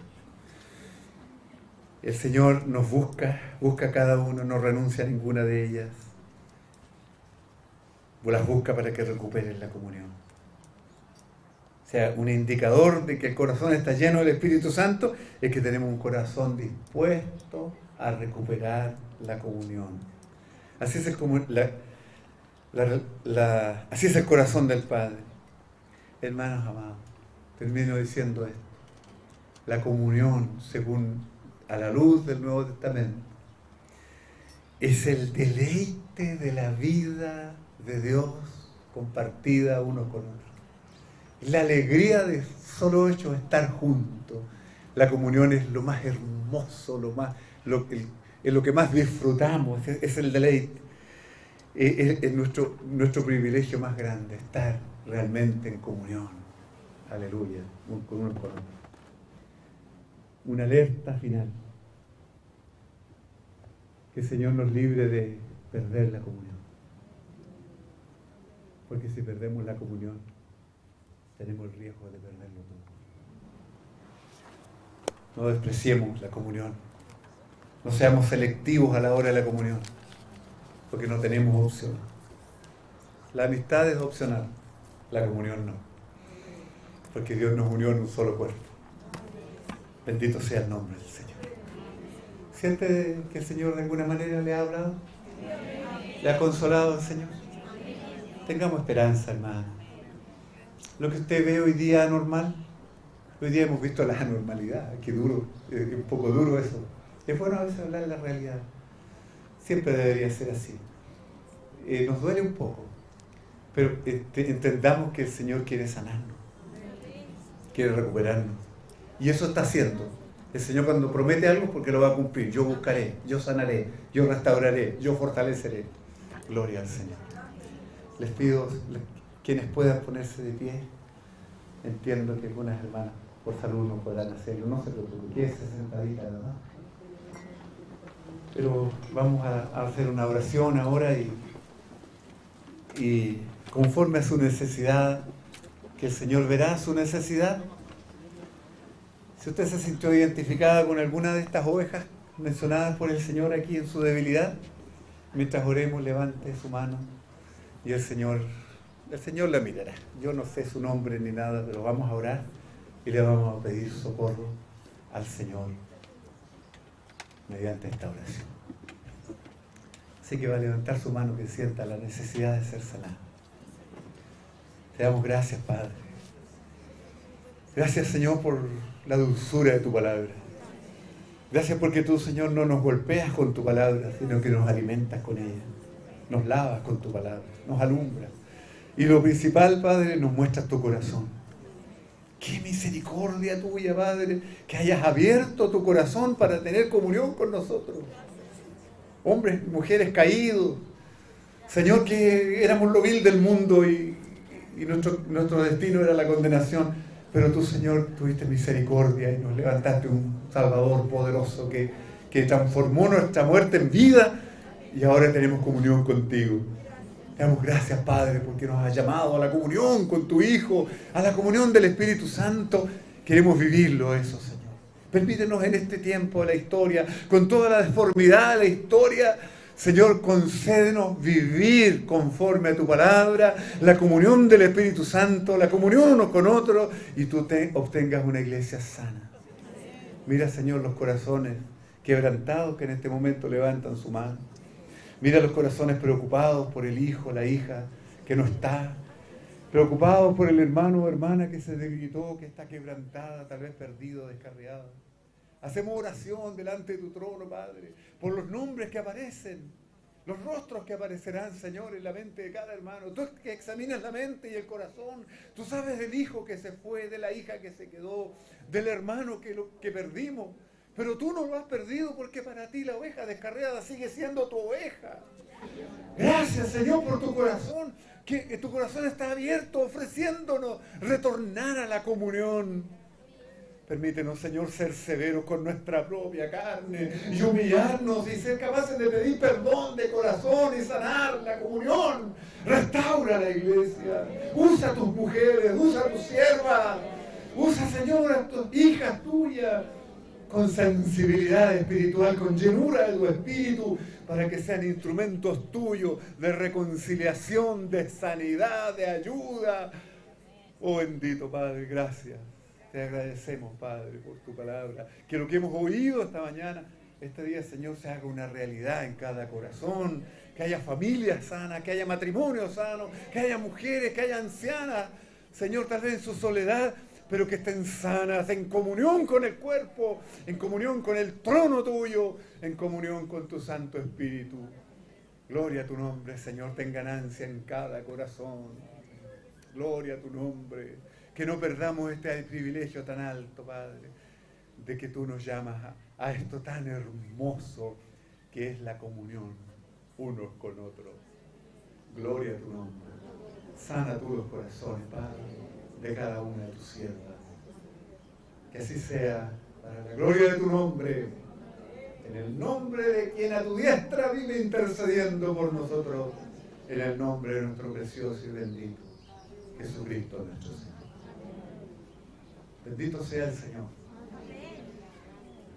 Speaker 1: El Señor nos busca a cada uno, no renuncia a ninguna de ellas. Las busca para que recuperen la comunión. O sea, un indicador de que el corazón está lleno del Espíritu Santo es que tenemos un corazón dispuesto a recuperar la comunión. Así es así es el corazón del Padre. Hermanos amados, termino diciendo esto. La comunión, según a la luz del Nuevo Testamento, es el deleite de la vida de Dios compartida uno con otro. La alegría de solo hecho de estar juntos. La comunión es lo más hermoso, es lo que más disfrutamos, es el deleite. Es nuestro privilegio más grande, estar realmente en comunión. Aleluya, con uno con otro. Una alerta final. Que el Señor nos libre de perder la comunión. Porque si perdemos la comunión, tenemos el riesgo de perderlo todo. No despreciemos la comunión. No seamos selectivos a la hora de la comunión, porque no tenemos opción. La amistad es opcional, la comunión no. Porque Dios nos unió en un solo cuerpo. Bendito sea el nombre del Señor. ¿Siente que el Señor de alguna manera le ha hablado? ¿Le ha consolado el Señor? Tengamos esperanza, hermano. Lo que usted ve hoy día anormal, hoy día hemos visto la anormalidad, qué duro, es un poco duro eso. Es bueno a veces hablar de la realidad. Siempre debería ser así. Nos duele un poco, pero entendamos que el Señor quiere sanarnos, quiere recuperarnos. Y eso está haciendo. El Señor cuando promete algo es porque lo va a cumplir. Yo buscaré, yo sanaré, yo restauraré, yo fortaleceré. Gloria al Señor. Les pido, quienes puedan ponerse de pie, entiendo que algunas hermanas por salud no podrán hacerlo, no se preocupen, quédese sentadita, ¿verdad? Pero vamos a hacer una oración ahora y conforme a su necesidad, que el Señor verá su necesidad. Si usted se sintió identificada con alguna de estas ovejas mencionadas por el Señor aquí en su debilidad, mientras oremos, levante su mano y el Señor la mirará. Yo no sé su nombre ni nada, pero vamos a orar y le vamos a pedir socorro al Señor. mediante esta oración. Así que va a levantar su mano que sienta la necesidad de ser sanado. Te damos gracias, Padre. Gracias, Señor, por la dulzura de tu palabra. Gracias porque tú, Señor, no nos golpeas con tu palabra, sino que nos alimentas con ella. Nos lavas con tu palabra, nos alumbras. Y lo principal, Padre, nos muestras tu corazón. Qué misericordia tuya, Padre, que hayas abierto tu corazón para tener comunión con nosotros. Hombres y mujeres caídos. Señor, que éramos lo vil del mundo y nuestro destino era la condenación. Pero tú, Señor, tuviste misericordia y nos levantaste un Salvador poderoso que transformó nuestra muerte en vida y ahora tenemos comunión contigo. Te damos gracias, Padre, porque nos has llamado a la comunión con tu Hijo, a la comunión del Espíritu Santo. Queremos vivirlo eso, Señor. Permítenos en este tiempo de la historia, con toda la deformidad de la historia, Señor, concédenos vivir conforme a tu palabra, la comunión del Espíritu Santo, la comunión unos con otros, y tú obtengas una iglesia sana. Mira, Señor, los corazones quebrantados que en este momento levantan su mano. Mira los corazones preocupados por el hijo, la hija que no está, preocupados por el hermano o hermana que se debilitó, que está quebrantada, tal vez perdido, descarriado. Hacemos oración delante de tu trono, Padre, por los nombres que aparecen, los rostros que aparecerán, Señor, en la mente de cada hermano. Tú que examinas la mente y el corazón, tú sabes del hijo que se fue, de la hija que se quedó, del hermano que perdimos. Pero tú no lo has perdido porque para ti la oveja descarriada sigue siendo tu oveja. Gracias, Señor, por tu corazón, que tu corazón está abierto, ofreciéndonos retornar a la comunión. Permítenos, Señor, ser severos con nuestra propia carne y humillarnos y ser capaces de pedir perdón de corazón y sanar la comunión. Restaura la iglesia. Usa a tus mujeres, usa a tus siervas. Usa, Señor, a tus hijas tuyas con sensibilidad espiritual, con llenura de tu espíritu, para que sean instrumentos tuyos de reconciliación, de sanidad, de ayuda. Oh bendito Padre, gracias. Te agradecemos, Padre, por tu palabra. Que lo que hemos oído esta mañana, este día, Señor, se haga una realidad en cada corazón. Que haya familias sanas, que haya matrimonios sanos, que haya mujeres, que haya ancianas, Señor, tal vez en su soledad, pero que estén sanas, en comunión con el cuerpo, en comunión con el trono tuyo, en comunión con tu Santo Espíritu. Gloria a tu nombre, Señor, ten ganancia en cada corazón. Gloria a tu nombre. Que no perdamos este privilegio tan alto, Padre, de que tú nos llamas a esto tan hermoso que es la comunión unos con otros. Gloria a tu nombre. Sana tú los corazones, Padre, de cada una de tus siervas. Que así sea, para la gloria de tu nombre, en el nombre de quien a tu diestra vive intercediendo por nosotros, en el nombre de nuestro precioso y bendito Jesucristo nuestro Señor. Bendito sea el Señor.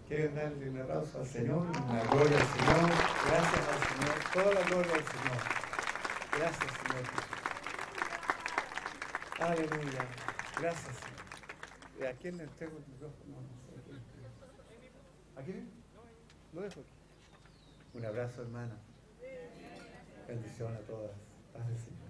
Speaker 1: ¿Quieren darle un aplauso al Señor? Una gloria al Señor. Gracias al Señor. Toda la gloria al Señor. Gracias, Señor Jesús. Aleluya. Gracias, Señor. ¿A quién le entrego el micrófono? ¿A quién? Lo dejo aquí. Un abrazo, hermana. Bendición a todas. Paz del Señor.